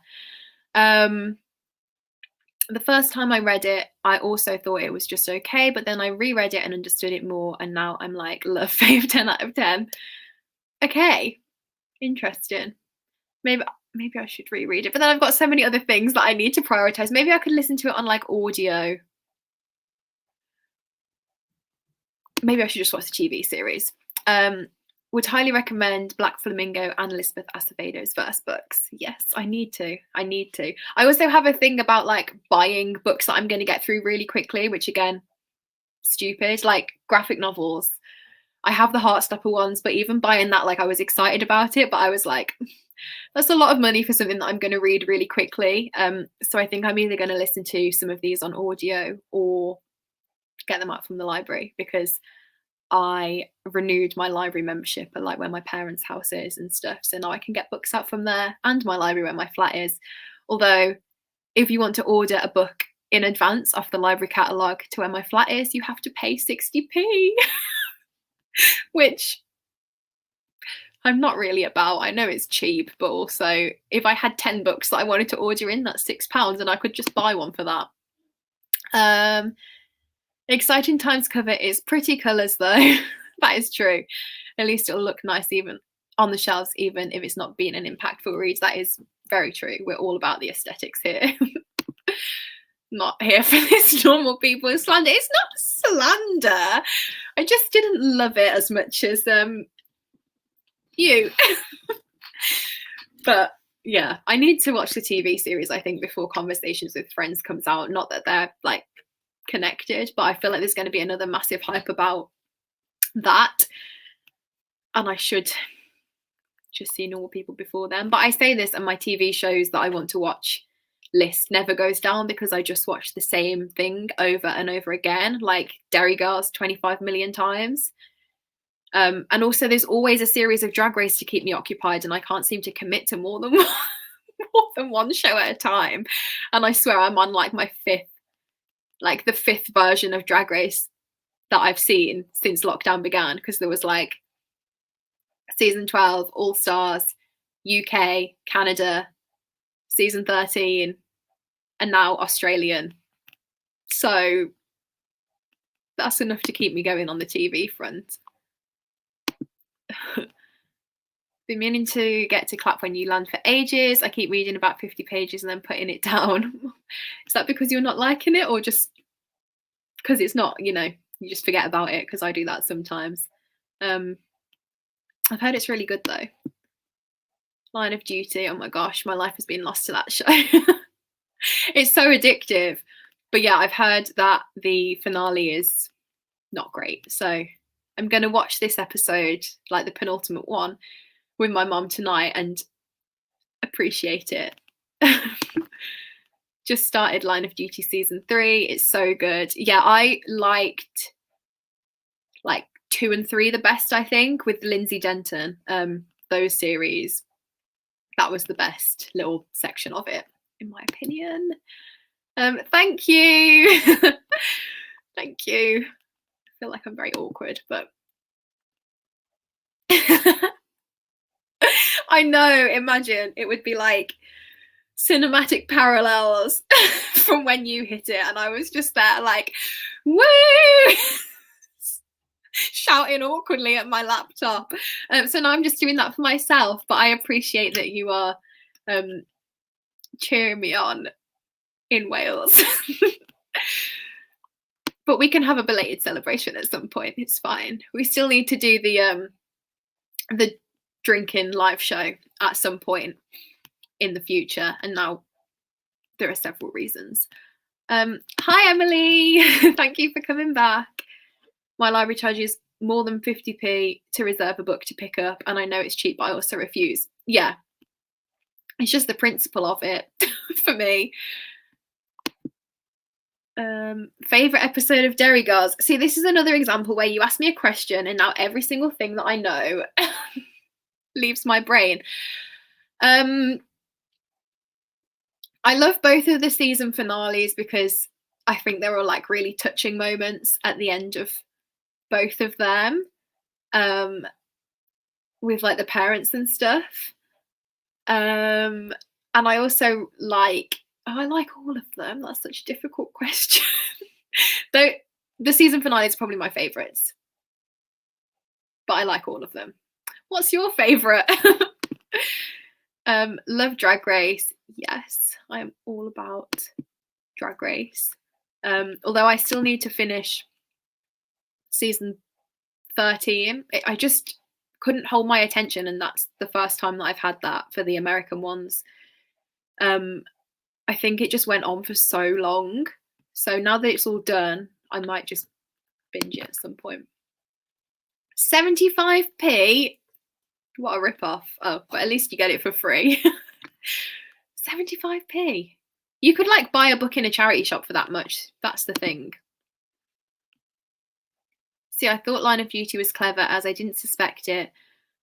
the first time I read it, I also thought it was just okay, but then I reread it and understood it more, and now I'm like, love fave, 10 out of 10. Okay, interesting. Maybe I should reread it, but then I've got so many other things that I need to prioritize. Maybe I could listen to it on like audio. Maybe I should just watch the TV series. Would highly recommend Black Flamingo and Elizabeth Acevedo's first books. Yes, I need to. I also have a thing about like buying books that I'm going to get through really quickly, which again, stupid. Like graphic novels. I have the Heartstopper ones, but even buying that, like I was excited about it, but I was like, that's a lot of money for something that I'm going to read really quickly. So I think I'm either going to listen to some of these on audio or get them out from the library, because I renewed my library membership at like where my parents' house is and stuff. So now I can get books out from there, and my library where my flat is. Although, if you want to order a book in advance off the library catalogue to where my flat is, you have to pay 60p, which I'm not really about. I know it's cheap, but also if I had 10 books that I wanted to order in, that's £6, and I could just buy one for that. Exciting Times cover is pretty colours though. That is true. At least it'll look nice even on the shelves, even if it's not been an impactful read. That is very true. We're all about the aesthetics here. Not here for this normal people slander. It's not slander. I just didn't love it as much as you. But yeah, I need to watch the TV series, I think, before Conversations with Friends comes out. Not that they're like connected, but I feel like there's going to be another massive hype about that, and I should just see normal people before then. But I say this, and my TV shows that I want to watch list never goes down, because I just watch the same thing over and over again, like Derry Girls 25 million times. And also there's always a series of Drag Race to keep me occupied, and I can't seem to commit to more than one show at a time. And I swear I'm on like the fifth version of Drag Race that I've seen since lockdown began, because there was like season 12, All Stars, UK, Canada, season 13, and now Australian. So that's enough to keep me going on the TV front. Been meaning to get to Clap When You Land for ages. I keep reading about 50 pages and then putting it down. Is that because you're not liking it, or just because it's not, you just forget about it? Because I do that sometimes. I've heard it's really good though. Line of Duty, oh my gosh, my life has been lost to that show. It's so addictive. But yeah, I've heard that the finale is not great. So I'm going to watch this episode, like the penultimate one, with my mom tonight and appreciate it. Just started Line of Duty season 3. It's so good. Yeah, I liked like 2 and 3 the best, I think, with Lindsay Denton. Those series, that was the best little section of it, in my opinion. Thank you. Thank you. I feel like I'm very awkward, but I know, imagine it would be like cinematic parallels from when you hit it, and I was just there like, woo, shouting awkwardly at my laptop. So now I'm just doing that for myself, but I appreciate that you are cheering me on in Wales. But we can have a belated celebration at some point. It's fine. We still need to do the drinking live show at some point in the future, and now there are several reasons. Hi Emily. Thank you for coming back. My library charges more than 50p to reserve a book to pick up, and I know it's cheap, but I also refuse. Yeah, it's just the principle of it for me. Favorite episode of Derry Girls. See, this is another example where you ask me a question and now every single thing that I know leaves my brain. I love both of the season finales because I think there were like really touching moments at the end of both of them, with like the parents and stuff. And I also like Oh, I like all of them. That's such a difficult question. Though the season finale is probably my favourites, but I like all of them. What's your favourite? Love Drag Race. Yes, I am all about Drag Race. Although I still need to finish season 13. I just couldn't hold my attention, and that's the first time that I've had that for the American ones. I think it just went on for so long. So now that it's all done, I might just binge it at some point. 75p? What a rip-off. Oh, but at least you get it for free. 75p. You could like buy a book in a charity shop for that much. That's the thing. See, I thought Line of Duty was clever as I didn't suspect it,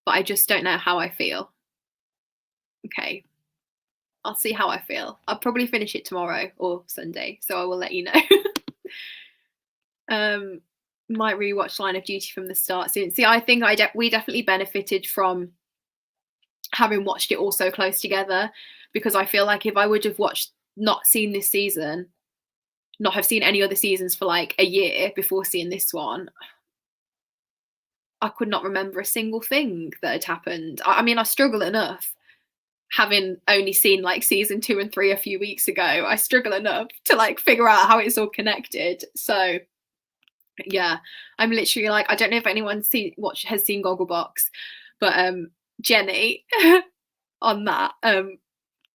but I just don't know how I feel. Okay. I'll see how I feel. I'll probably finish it tomorrow or Sunday, so I will let you know. Might rewatch Line of Duty from the start soon. See, I think we definitely benefited from having watched it all so close together, because I feel like if I would have not seen this season, not have seen any other seasons for like a year before seeing this one, I could not remember a single thing that had happened. I mean, I struggle enough having only seen like season 2 and 3 a few weeks ago. I struggle enough to like figure out how it's all connected. So yeah, I'm literally like, I don't know if anyone has seen Gogglebox, but Jenny on that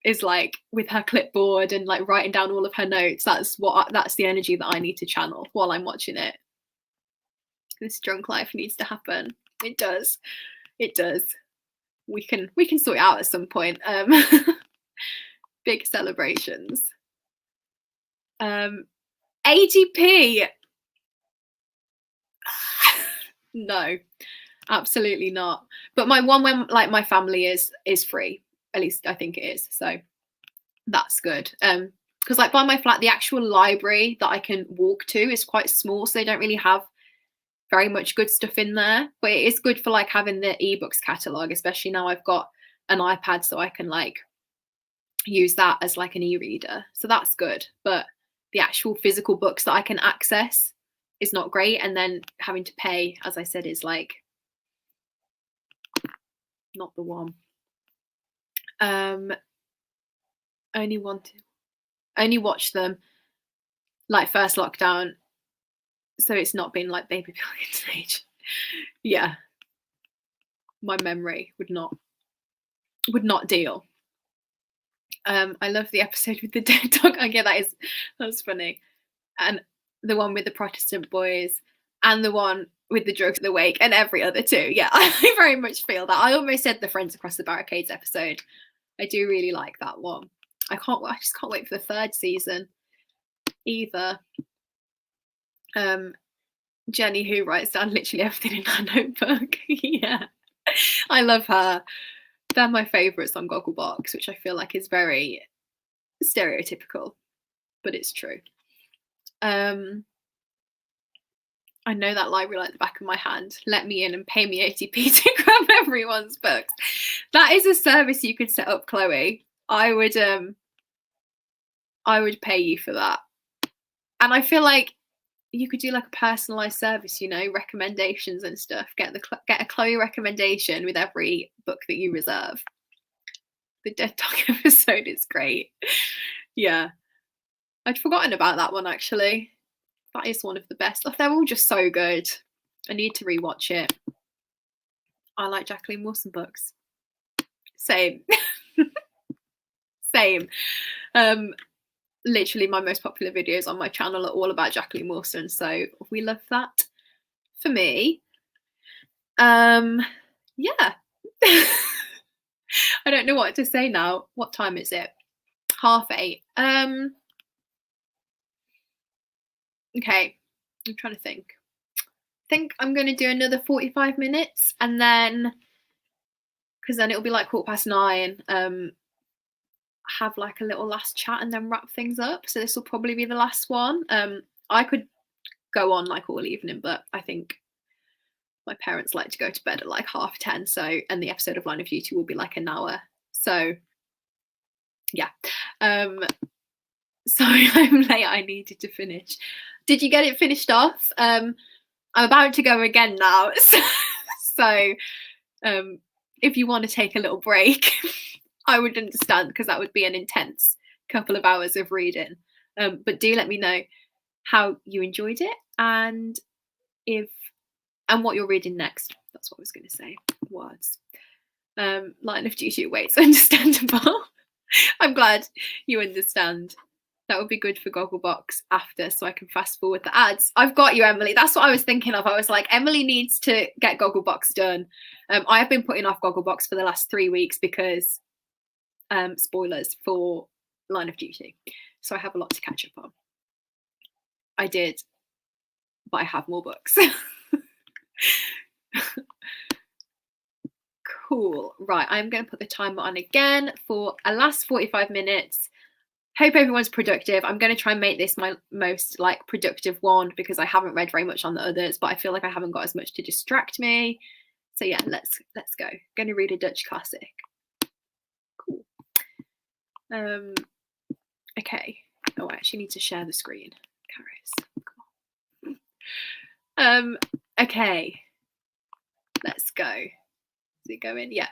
is like with her clipboard and like writing down all of her notes. That's the energy that I need to channel while I'm watching it. This drunk life needs to happen. It does. We can sort it out at some point. Big celebrations. 80p. No, absolutely not. But my one, when like my family is free, at least I think it is, so that's good. Because like by my flat, the actual library that I can walk to is quite small, so they don't really have very much good stuff in there. But it is good for like having the ebooks catalogue, especially now I've got an iPad, so I can like use that as like an e-reader, so that's good. But the actual physical books that I can access is not great, and then having to pay, as I said, is like not the one. Only watched them like first lockdown, so it's not been like baby billions age. Yeah, my memory would not deal. I love the episode with the dead dog. Oh yeah, that's funny. And the one with the Protestant boys, and the one with the drugs at the wake, and every other too. Yeah, I very much feel that. I almost said the Friends Across the Barricades episode. I do really like that one. I just can't wait for the 3rd season either. Jenny, who writes down literally everything in her notebook. Yeah, I love her. They're my favourites on Gogglebox, which I feel like is very stereotypical, but it's true. I know that library like the back of my hand. Let me in and pay me 80p to grab everyone's books. That is a service you could set up, Chloe. I would pay you for that. And I feel like you could do like a personalized service, you know, recommendations and stuff. Get a Chloe recommendation with every book that you reserve. The Dead Dog episode is great. Yeah, I'd forgotten about that one actually. That is one of the best. Oh, they're all just so good. I need to rewatch it. I like Jacqueline Wilson books. Same. Same. Literally my most popular videos on my channel are all about Jacqueline Wilson, so we love that for me. Yeah. I don't know what to say now. What time is it? 8:30. Okay, I'm trying to think. I think I'm going to do another 45 minutes, and then, because then it'll be like 9:15, have like a little last chat and then wrap things up. So this will probably be the last one. I could go on like all evening, but I think my parents like to go to bed at like 10:30, so, and the episode of Line of Duty will be like an hour. So yeah. Sorry, I'm late. I needed to finish. Did you get it finished off? I'm about to go again now. So if you want to take a little break, I would understand because that would be an intense couple of hours of reading. But do let me know how you enjoyed it and if and what you're reading next. That's what I was going to say. Words. Line of duty awaits. Understandable. I'm glad you understand. That would be good for Gogglebox after, so I can fast forward the ads. I've got you, Emily. That's what I was thinking of. I was like, Emily needs to get Gogglebox done. I have been putting off Gogglebox for the last 3 weeks because spoilers for Line of Duty. So I have a lot to catch up on. I did, but I have more books. Cool. Right, I'm going to put the timer on again for a last 45 minutes. Hope everyone's productive. I'm going to try and make this my most like productive one because I haven't read very much on the others, but I feel like I haven't got as much to distract me. So yeah, let's go. I'm going to read a Dutch classic. Cool. Okay. Oh, I actually need to share the screen. Caris. Okay. Let's go. Is it going? Yeah.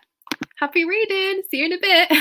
Happy reading. See you in a bit.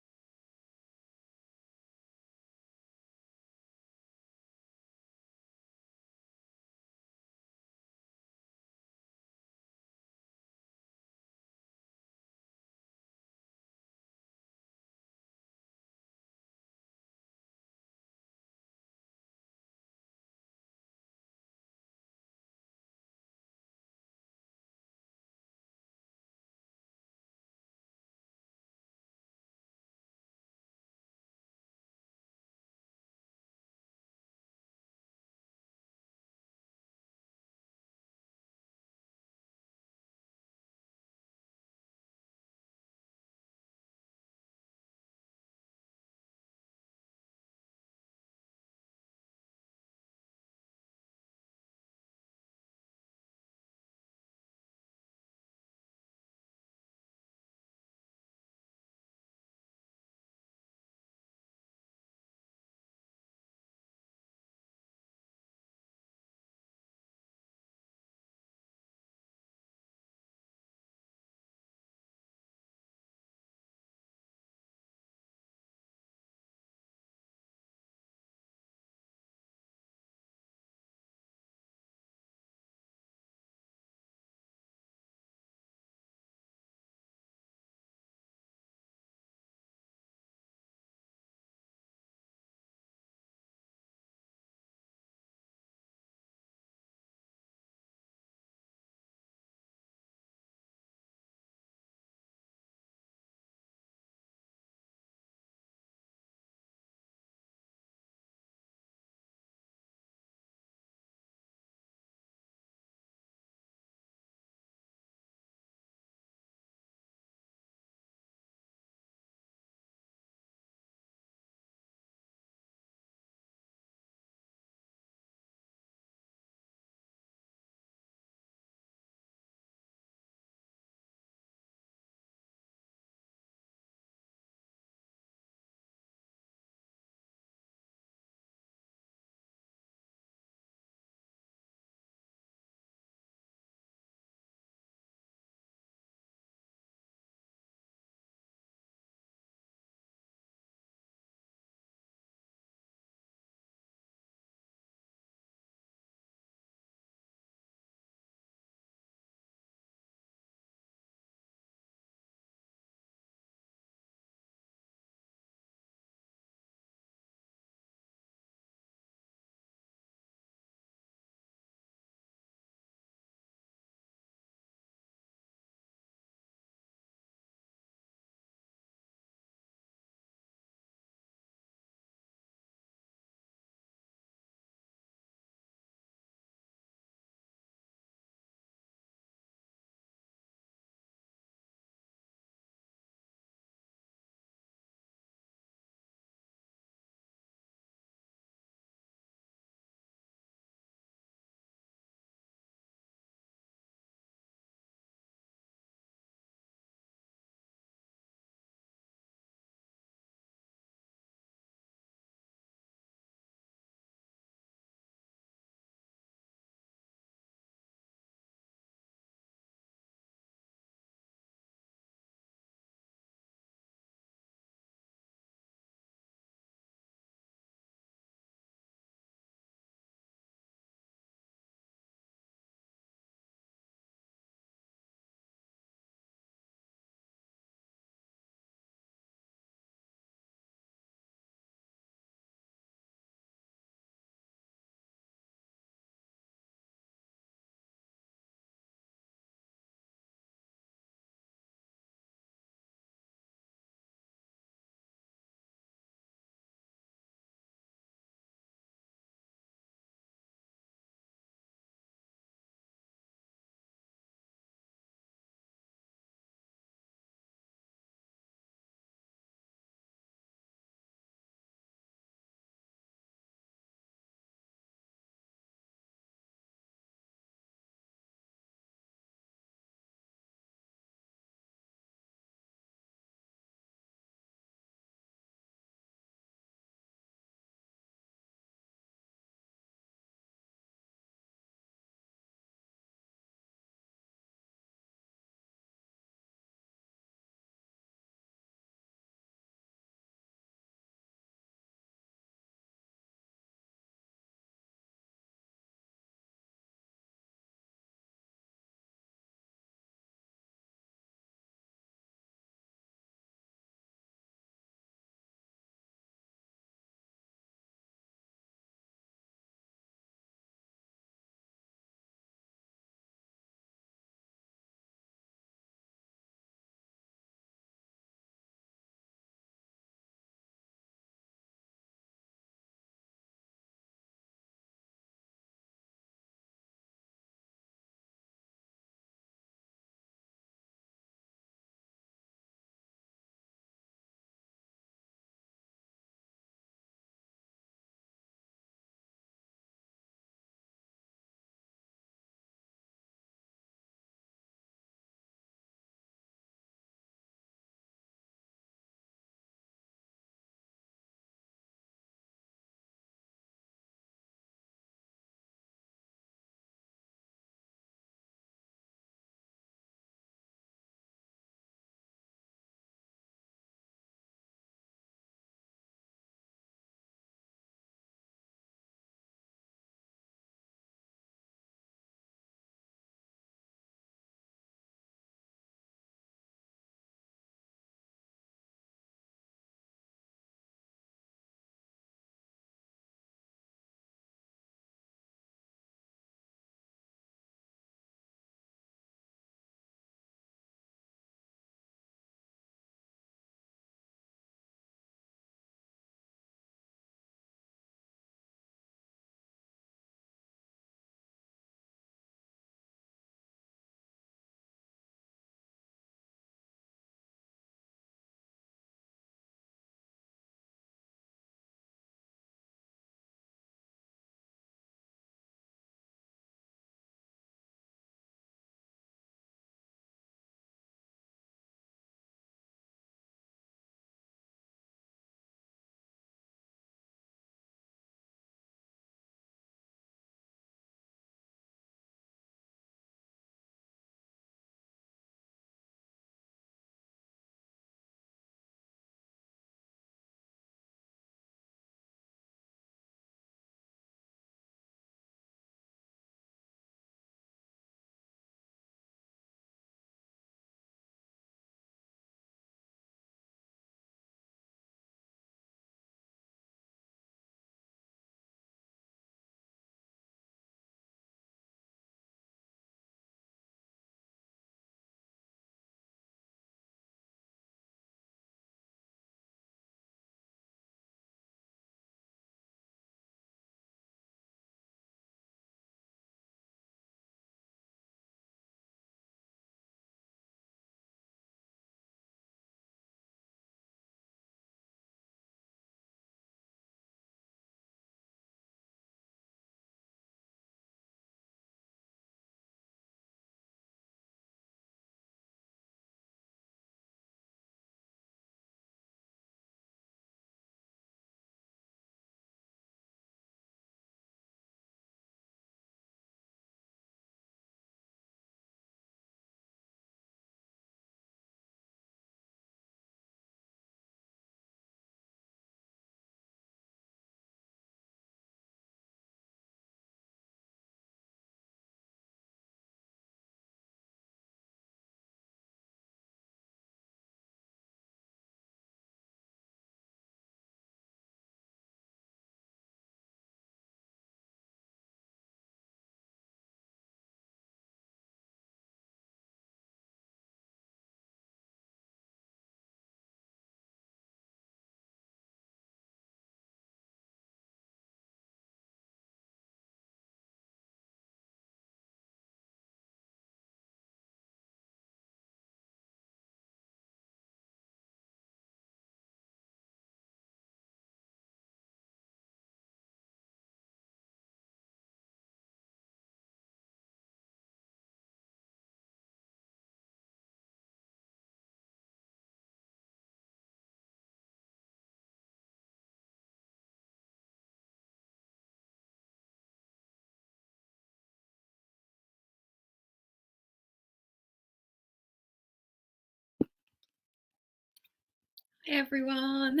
Hi everyone.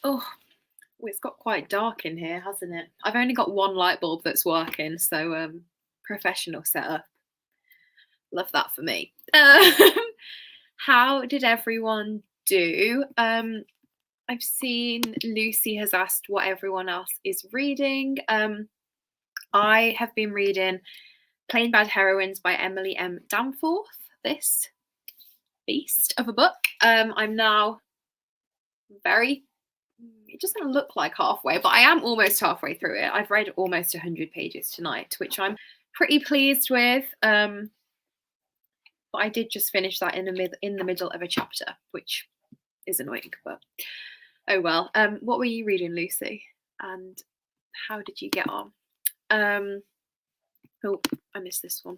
Oh, it's got quite dark in here, hasn't it? I've only got one light bulb that's working, so professional setup. Love that for me. How did everyone do? I've seen Lucy has asked what everyone else is reading. I have been reading Plain Bad Heroines by Emily M. Danforth, this beast of a book. I'm now it doesn't look like halfway, but I am almost halfway through it. I've read almost 100 pages tonight, which I'm pretty pleased with. But I did just finish that in the middle of a chapter, which is annoying, but oh well. What were you reading, Lucy? And how did you get on? Oh, I missed this one.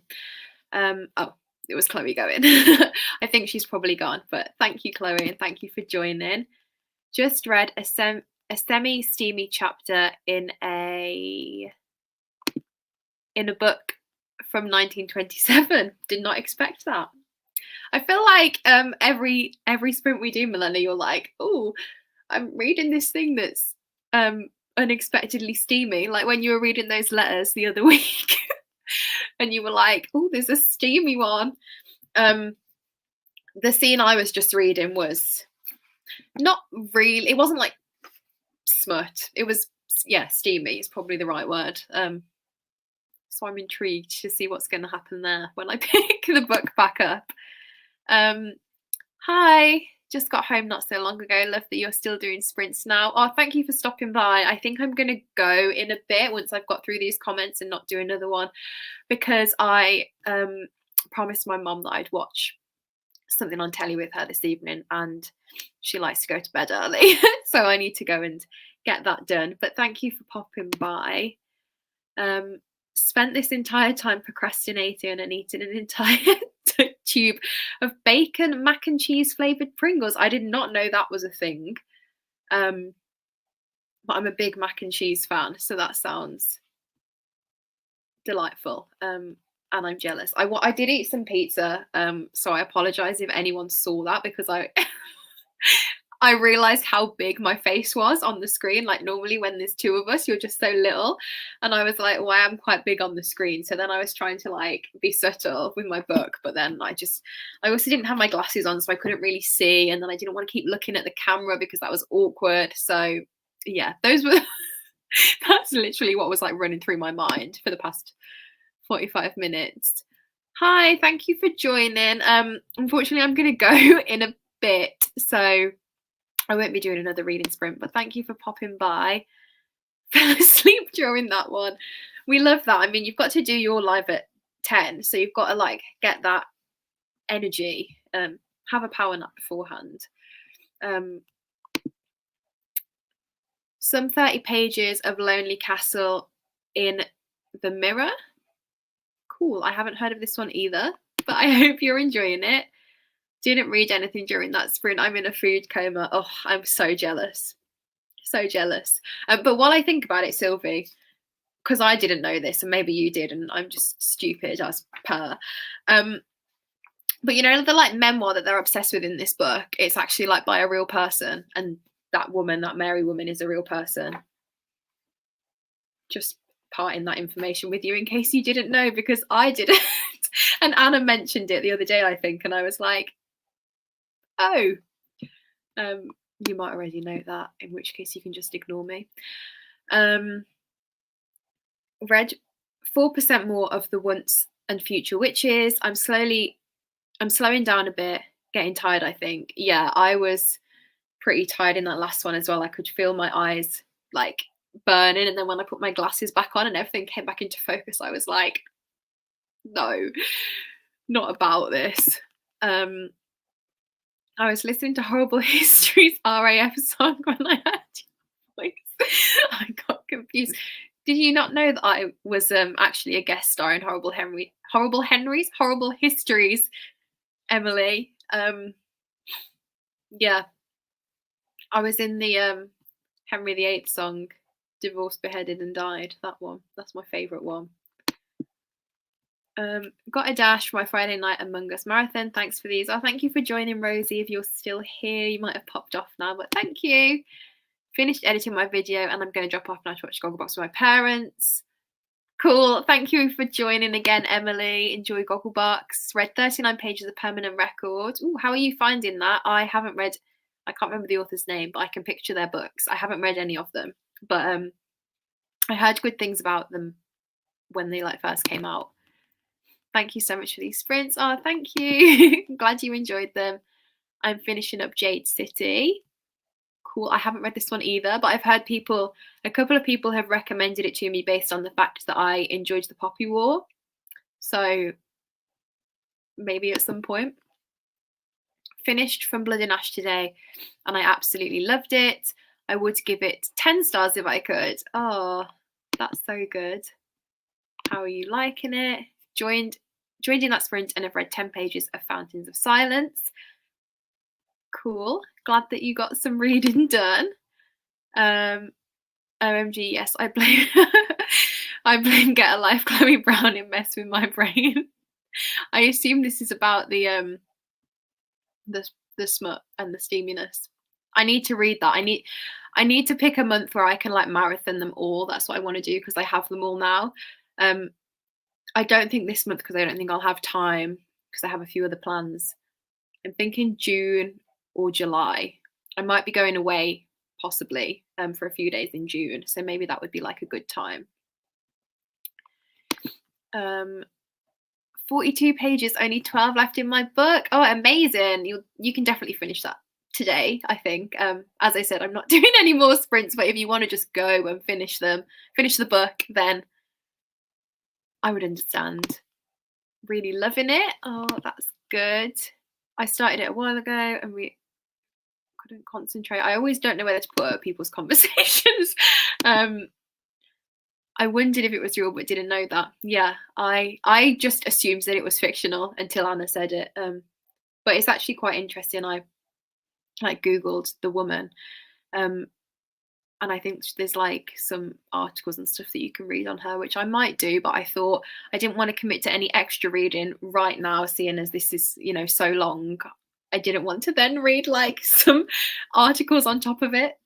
Oh, it was Chloe going. I think she's probably gone, but thank you, Chloe, and thank you for joining. Just read a semi-steamy chapter in a book from 1927. Did not expect that. I feel like every sprint we do, Melanie, you're like, oh, I'm reading this thing that's unexpectedly steamy. Like when you were reading those letters the other week, and you were like, oh, there's a steamy one. The scene I was just reading was not really. It wasn't like smut. It was, yeah, steamy is probably the right word. So I'm intrigued to see what's going to happen there when I pick the book back up. Hi, just got home not so long ago. Love that you're still doing sprints now. Oh, thank you for stopping by. I think I'm going to go in a bit once I've got through these comments and not do another one, because I promised my mum that I'd watch something on telly with her this evening, and she likes to go to bed early. So I need to go and get that done. But thank you for popping by. Spent this entire time procrastinating and eating an entire tube of bacon mac and cheese flavored Pringles. I did not know that was a thing. But I'm a big mac and cheese fan, so that sounds delightful. And I'm jealous. I did eat some pizza, so I apologize if anyone saw that, because I realized how big my face was on the screen. Like normally when there's two of us, you're just so little. And I was like, well, I am quite big on the screen. So then I was trying to like be subtle with my book, but then I also didn't have my glasses on, so I couldn't really see. And then I didn't want to keep looking at the camera because that was awkward. So yeah, those were, that's literally what was like running through my mind for the past 45 minutes. Hi, thank you for joining. Unfortunately, I'm going to go in a bit, so I won't be doing another reading sprint, but thank you for popping by. Fell asleep during that one. We love that. I mean, you've got to do your live at 10, so you've got to like get that energy, have a power nap beforehand. Some 30 pages of Lonely Castle in the Mirror. Cool. I haven't heard of this one either, but I hope you're enjoying it. Didn't read anything during that sprint. I'm in a food coma. Oh, I'm so jealous. So jealous. But while I think about it, Sylvie, because I didn't know this, and maybe you did, and I'm just stupid as per. But you know, the like memoir that they're obsessed with in this book, it's actually like by a real person, and that woman, that Mary woman, is a real person. Just parting that information with you in case you didn't know, because I didn't. And Anna mentioned it the other day, I think, and I was like, oh, you might already know that, in which case you can just ignore me. Read 4% more of The Once and Future Witches. I'm slowing down a bit, getting tired, I think. Yeah, I was pretty tired in that last one as well. I could feel my eyes like burning, and then when I put my glasses back on and everything came back into focus, I was like, no, not about this. I was listening to Horrible Histories RAF song when I heard your voice. I got confused. Did you not know that I was actually a guest star in Horrible Histories, Emily? Yeah, I was in the Henry VIII song, Divorced, Beheaded and Died. That one. That's my favourite one. Got a dash for my Friday night Among Us marathon. Thanks for these. Oh, thank you for joining, Rosie. If you're still here, you might have popped off now, but thank you. Finished editing my video and I'm going to drop off now to watch Gogglebox with my parents. Cool. Thank you for joining again, Emily. Enjoy Gogglebox. Read 39 pages of Permanent Record. Ooh, how are you finding that? I haven't read, I can't remember the author's name, but I can picture their books. I haven't read any of them, but I heard good things about them when they like first came out. Thank you so much for these sprints. Oh, thank you. I'm glad you enjoyed them. I'm finishing up Jade City. Cool. I haven't read this one either, but I've heard a couple of people have recommended it to me based on the fact that I enjoyed the Poppy War. So maybe at some point. Finished From Blood and Ash today and I absolutely loved it. I would give it 10 stars if I could. Oh, that's so good. How are you liking it? Joined in that sprint and have read 10 pages of Fountains of Silence. Cool. Glad that you got some reading done. OMG, yes, I blame I blame Get a Life Chloe Brown in mess with my brain. I assume this is about the smut and the steaminess. I need to read that. I need to pick a month where I can like marathon them all. That's what I want to do because I have them all now. I don't think this month because I don't think I'll have time because I have a few other plans. I'm thinking June or July. I might be going away possibly for a few days in June. So maybe that would be like a good time. 42 pages, only 12 left in my book. Oh, amazing. You can definitely finish that today, I think. As I said, I'm not doing any more sprints, but if you want to just go and finish the book, then I would understand. Really loving it. Oh, that's good. I started it a while ago and we couldn't concentrate. I always don't know whether to put up people's conversations. I wondered if it was real, but didn't know that. Yeah, I just assumed that it was fictional until Anna said it. But it's actually quite interesting. I like Googled the woman, and I think there's like some articles and stuff that you can read on her, which I might do. But I thought I didn't want to commit to any extra reading right now, seeing as this is, you know, so long. I didn't want to then read like some articles on top of it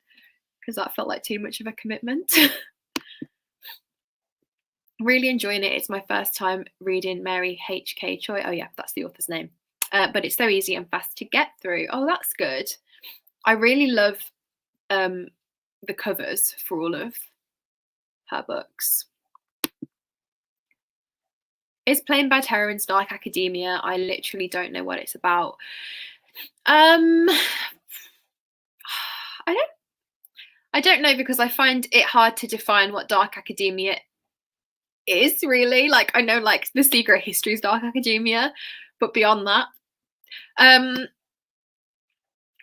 because that felt like too much of a commitment. Really enjoying it. It's my first time reading Mary H.K. Choi. Oh yeah, that's the author's name. But it's so easy and fast to get through. Oh, that's good. I really love the covers for all of her books. Is Plain Bad Heroines Dark Academia? I literally don't know what it's about. I don't know because I find it hard to define what dark academia is really. Like I know like The Secret History is dark academia, but beyond that,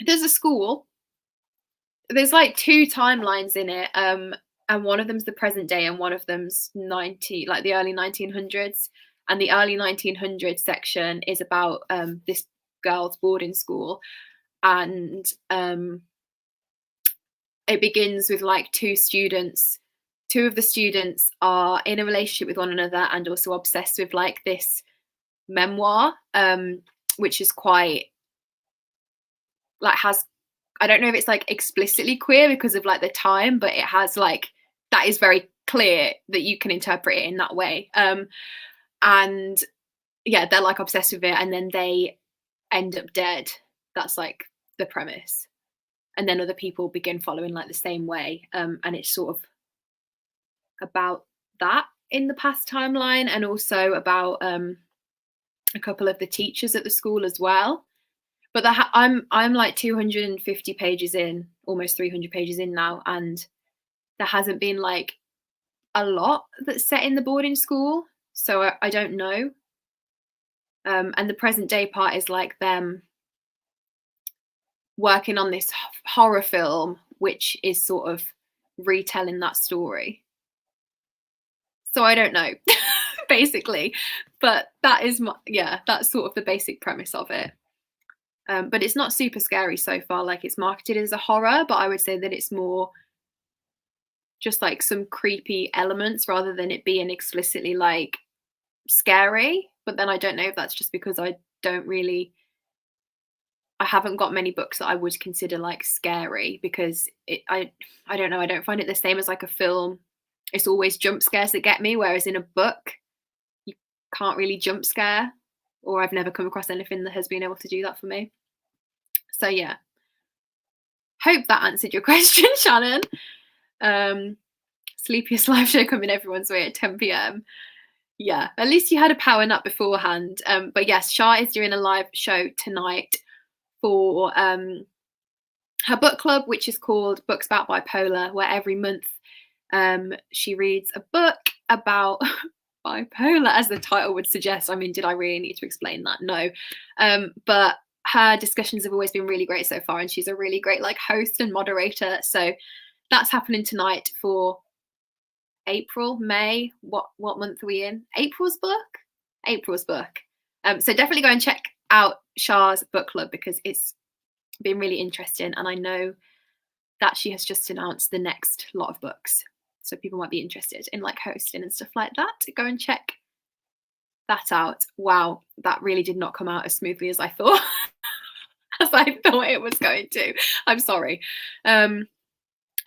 there's a school. There's like two timelines in it, and one of them's the present day, and one of them's the early 1900s. And the early 1900s section is about this girls' boarding school, and it begins with like two of the students are in a relationship with one another and also obsessed with like this memoir, which is quite like I don't know if it's like explicitly queer because of like the time, but it has like that is very clear that you can interpret it in that way. And yeah, they're like obsessed with it and then they end up dead. That's like the premise. And then other people begin following like the same way. And it's sort of about that in the past timeline and also about a couple of the teachers at the school as well. But I'm like 250 pages in, almost 300 pages in now, and there hasn't been like a lot that's set in the boarding school, so I don't know. And the present day part is like them working on this horror film, which is sort of retelling that story. So I don't know, basically, but that is that's sort of the basic premise of it. But it's not super scary so far. Like it's marketed as a horror, but I would say that it's more just like some creepy elements rather than it being explicitly like scary, but then I don't know if that's just because I haven't got many books that I would consider like scary, because I don't know, I don't find it the same as like a film. It's always jump scares that get me, whereas in a book you can't really jump scare, or I've never come across anything that has been able to do that for me. So yeah, hope that answered your question, Shannon. Sleepiest live show coming everyone's way at 10 p.m. Yeah, at least you had a power nap beforehand. But yes, Shah is doing a live show tonight for her book club, which is called Books About Bipolar, where every month she reads a book about bipolar, as the title would suggest. I mean, did I really need to explain that? No. But her discussions have always been really great so far, and she's a really great like host and moderator. So that's happening tonight for April, May. What month are we in? April's book. So definitely go and check out Shah's book club, because it's been really interesting, and I know that she has just announced the next lot of books, so people might be interested in like hosting and stuff like that. Go and check that out. Wow, that really did not come out as smoothly as I thought it was going to. I'm sorry. I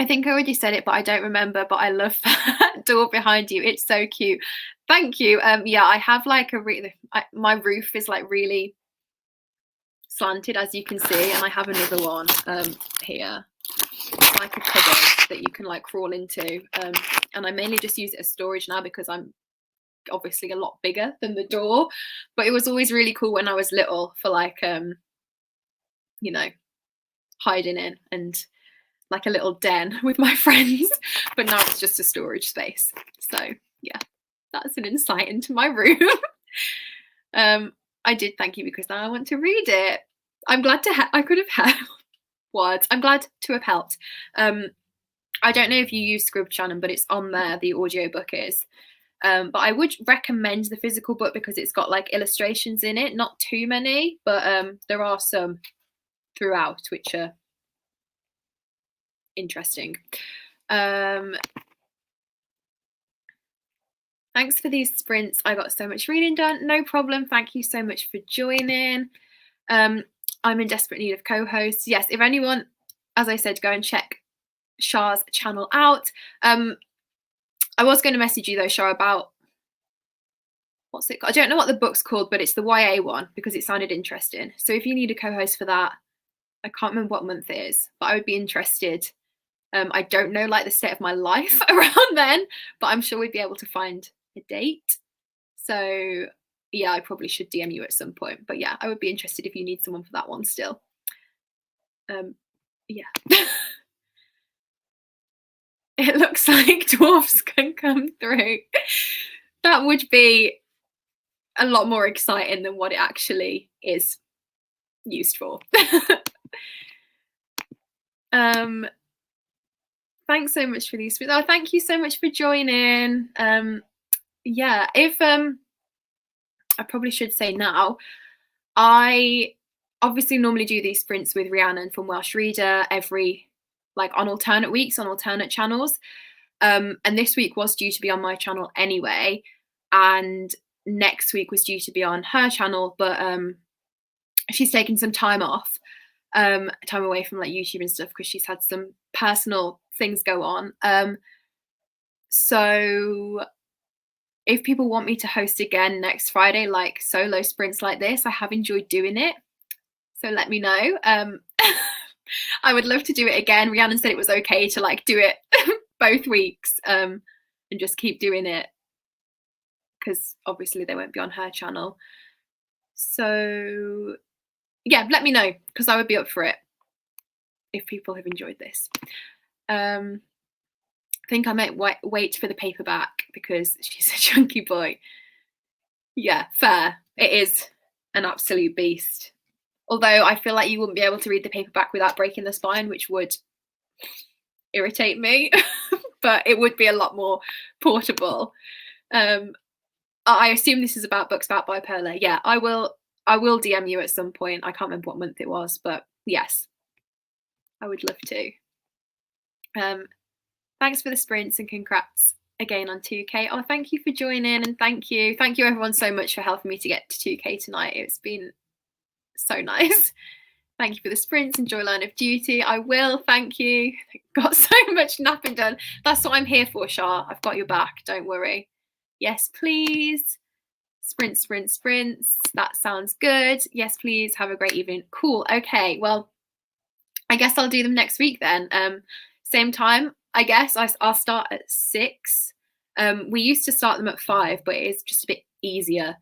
think I already said it, but I don't remember. But I love that door behind you. It's so cute. Thank you. Yeah, I have like my roof is like really slanted, as you can see, and I have another one here, like a cupboard that you can like crawl into, and I mainly just use it as storage now because I'm obviously a lot bigger than the door. But it was always really cool when I was little for like you know, hiding in and like a little den with my friends, but now it's just a storage space. So yeah, that's an insight into my room. I did thank you because now I want to read it. I'm glad I could have helped. Words. I'm glad to have helped. I don't know if you use Scribd, Shannon, but it's on there, the audiobook is. But I would recommend the physical book because it's got like illustrations in it, not too many, but there are some throughout which are interesting. Thanks for these sprints. I got so much reading done. No problem. Thank you so much for joining. I'm in desperate need of co-hosts. Yes, if anyone, as I said, go and check Shah's channel out. I was going to message you though, Shah, about what's it called? I don't know what the book's called, but it's the YA one because it sounded interesting. So if you need a co-host for that, I can't remember what month it is, but I would be interested. I don't know like the state of my life around then, but I'm sure we'd be able to find a date. So yeah, I probably should DM you at some point, but yeah, I would be interested if you need someone for that one still. Yeah. It looks like dwarfs can come through. That would be a lot more exciting than what it actually is used for. Thanks so much for these. Oh, thank you so much for joining. Yeah, if I probably should say now, I obviously normally do these sprints with Rhiannon from Welsh Reader every like on alternate weeks on alternate channels, and this week was due to be on my channel anyway, and next week was due to be on her channel, but she's taken some time off, time away from like YouTube and stuff because she's had some personal things go on. So if people want me to host again next Friday, like solo sprints like this, I have enjoyed doing it. So let me know. I would love to do it again. Rhiannon said it was okay to like do it both weeks and just keep doing it because obviously they won't be on her channel. So yeah, let me know because I would be up for it if people have enjoyed this. I think I might wait for the paperback because she's a chunky boy. Yeah, fair. It is an absolute beast. Although I feel like you wouldn't be able to read the paperback without breaking the spine, which would irritate me, but it would be a lot more portable. I assume this is about books about bipolar. Yeah, I will DM you at some point. I can't remember what month it was, but yes, I would love to. Thanks for the sprints and congrats again on 2K. Oh, thank you for joining, and thank you everyone so much for helping me to get to 2K tonight. It's been so nice. Thank you for the sprints. Enjoy Line of Duty. I will. Thank you. Got so much napping done. That's what I'm here for, Shah. I've got your back. Don't worry. Yes, please. Sprint, sprint, sprints. That sounds good. Yes, please. Have a great evening. Cool. Okay. Well, I guess I'll do them next week then. Same time. I guess I'll start at 6. We used to start them at 5, but it's just a bit easier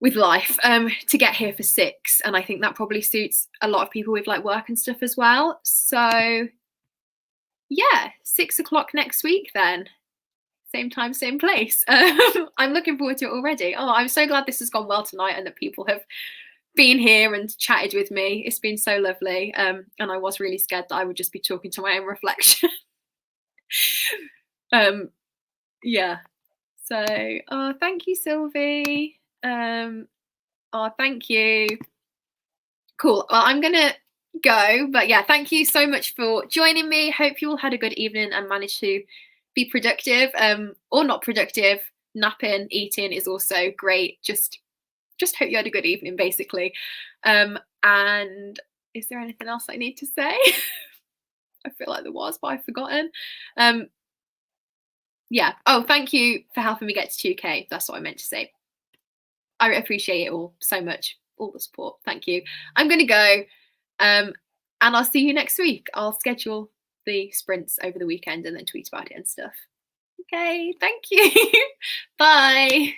with life to get here for 6, and I think that probably suits a lot of people with like work and stuff as well. So yeah, 6 o'clock next week then, same time, same place. I'm looking forward to it already. Oh, I'm so glad this has gone well tonight and that people have been here and chatted with me. It's been so lovely, and I was really scared that I would just be talking to my own reflection. Yeah, so oh, thank you, Sylvie. Oh, thank you. Cool. Well, I'm gonna go, but yeah, thank you so much for joining me. Hope you all had a good evening and managed to be productive, or not productive. Napping, eating is also great. Just hope you had a good evening, basically. And is there anything else I need to say? I feel like there was, but I've forgotten. Yeah. Oh, thank you for helping me get to 2K. That's what I meant to say. I appreciate it all so much, all the support. Thank you. I'm going to go, and I'll see you next week. I'll schedule the sprints over the weekend and then tweet about it and stuff. Okay, thank you. Bye.